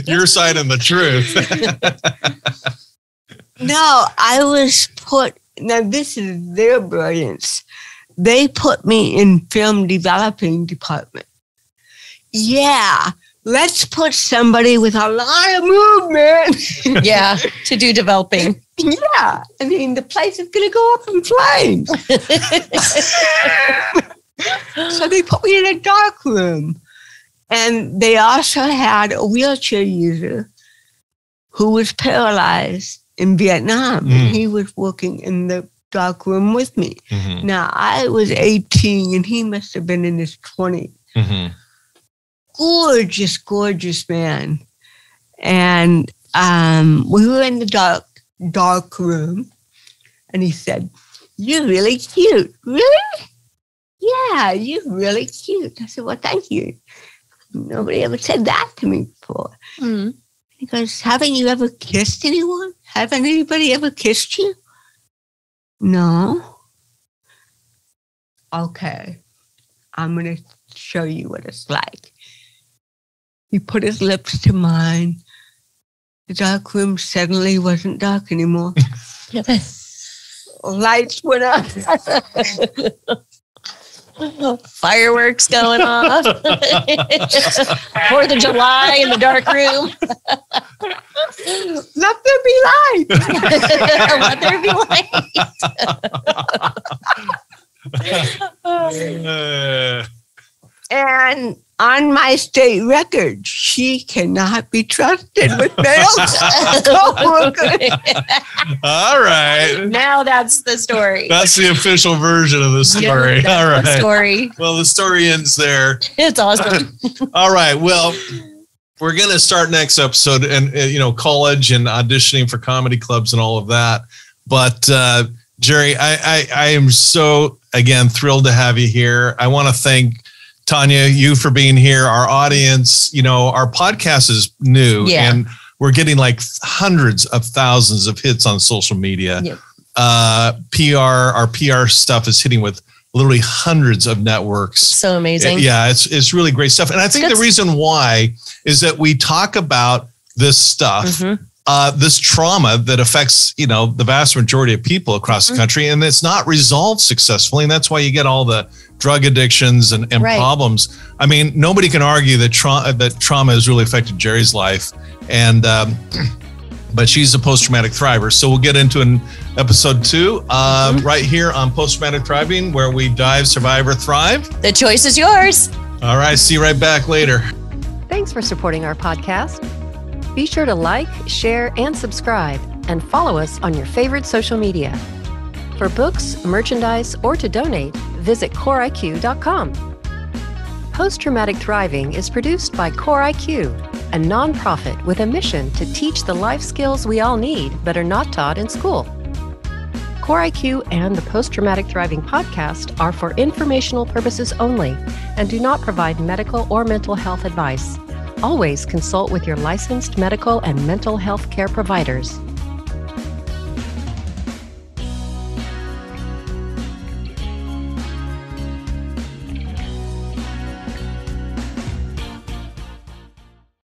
Your side and the truth. No, I was put, now this is their brilliance. They put me in film developing department. Yeah, let's put somebody with a lot of movement. Yeah, to do developing. Yeah, I mean, the place is going to go up in flames. So they put me in a dark room. And they also had a wheelchair user who was paralyzed in Vietnam. And he was working in the dark room with me. Mm-hmm. Now, I was 18 and he must have been in his 20s. Mm-hmm. Gorgeous, gorgeous man. And we were in the dark room. And he said, "You're really cute." "Really?" "Yeah, you're really cute." I said, "Well, thank you. Nobody ever said that to me before." Mm-hmm. He goes, "Haven't you ever kissed anyone? Haven't anybody ever kissed you?" "No." "Okay, I'm going to show you what it's like." He put his lips to mine. The dark room suddenly wasn't dark anymore. Lights went up. Fireworks going off. 4th of July in the dark room. Let there be light. Let there be light. And on my state record, she cannot be trusted with male coworkers. All right. Now that's the story. That's the official version of the story. Yeah, all right. The story. Well, the story ends there. It's awesome. All right. Well, we're going to start next episode and, college and auditioning for comedy clubs and all of that. But Geri, I am so, again, thrilled to have you here. I want to thank Tanya, you for being here. Our audience, our podcast is new. Yeah. And we're getting like hundreds of thousands of hits on social media. Yep. Our PR stuff is hitting with literally hundreds of networks. So amazing. Yeah, it's really great stuff. And I think the reason why is that we talk about this stuff, this trauma that affects, the vast majority of people across the country, and it's not resolved successfully. And that's why you get all the drug addictions and problems. I mean, nobody can argue that trauma has really affected Geri's life. And, but she's a post-traumatic thriver. So we'll get into an episode 2 right here on post-traumatic thriving, where we dive, survive, or thrive. The choice is yours. All right. See you right back later. Thanks for supporting our podcast. Be sure to like, share, and subscribe, and follow us on your favorite social media. For books, merchandise, or to donate, visit CoreIQ.com. Post-Traumatic Thriving is produced by CoreIQ, a nonprofit with a mission to teach the life skills we all need but are not taught in school. CoreIQ and the Post-Traumatic Thriving podcast are for informational purposes only and do not provide medical or mental health advice. Always consult with your licensed medical and mental health care providers.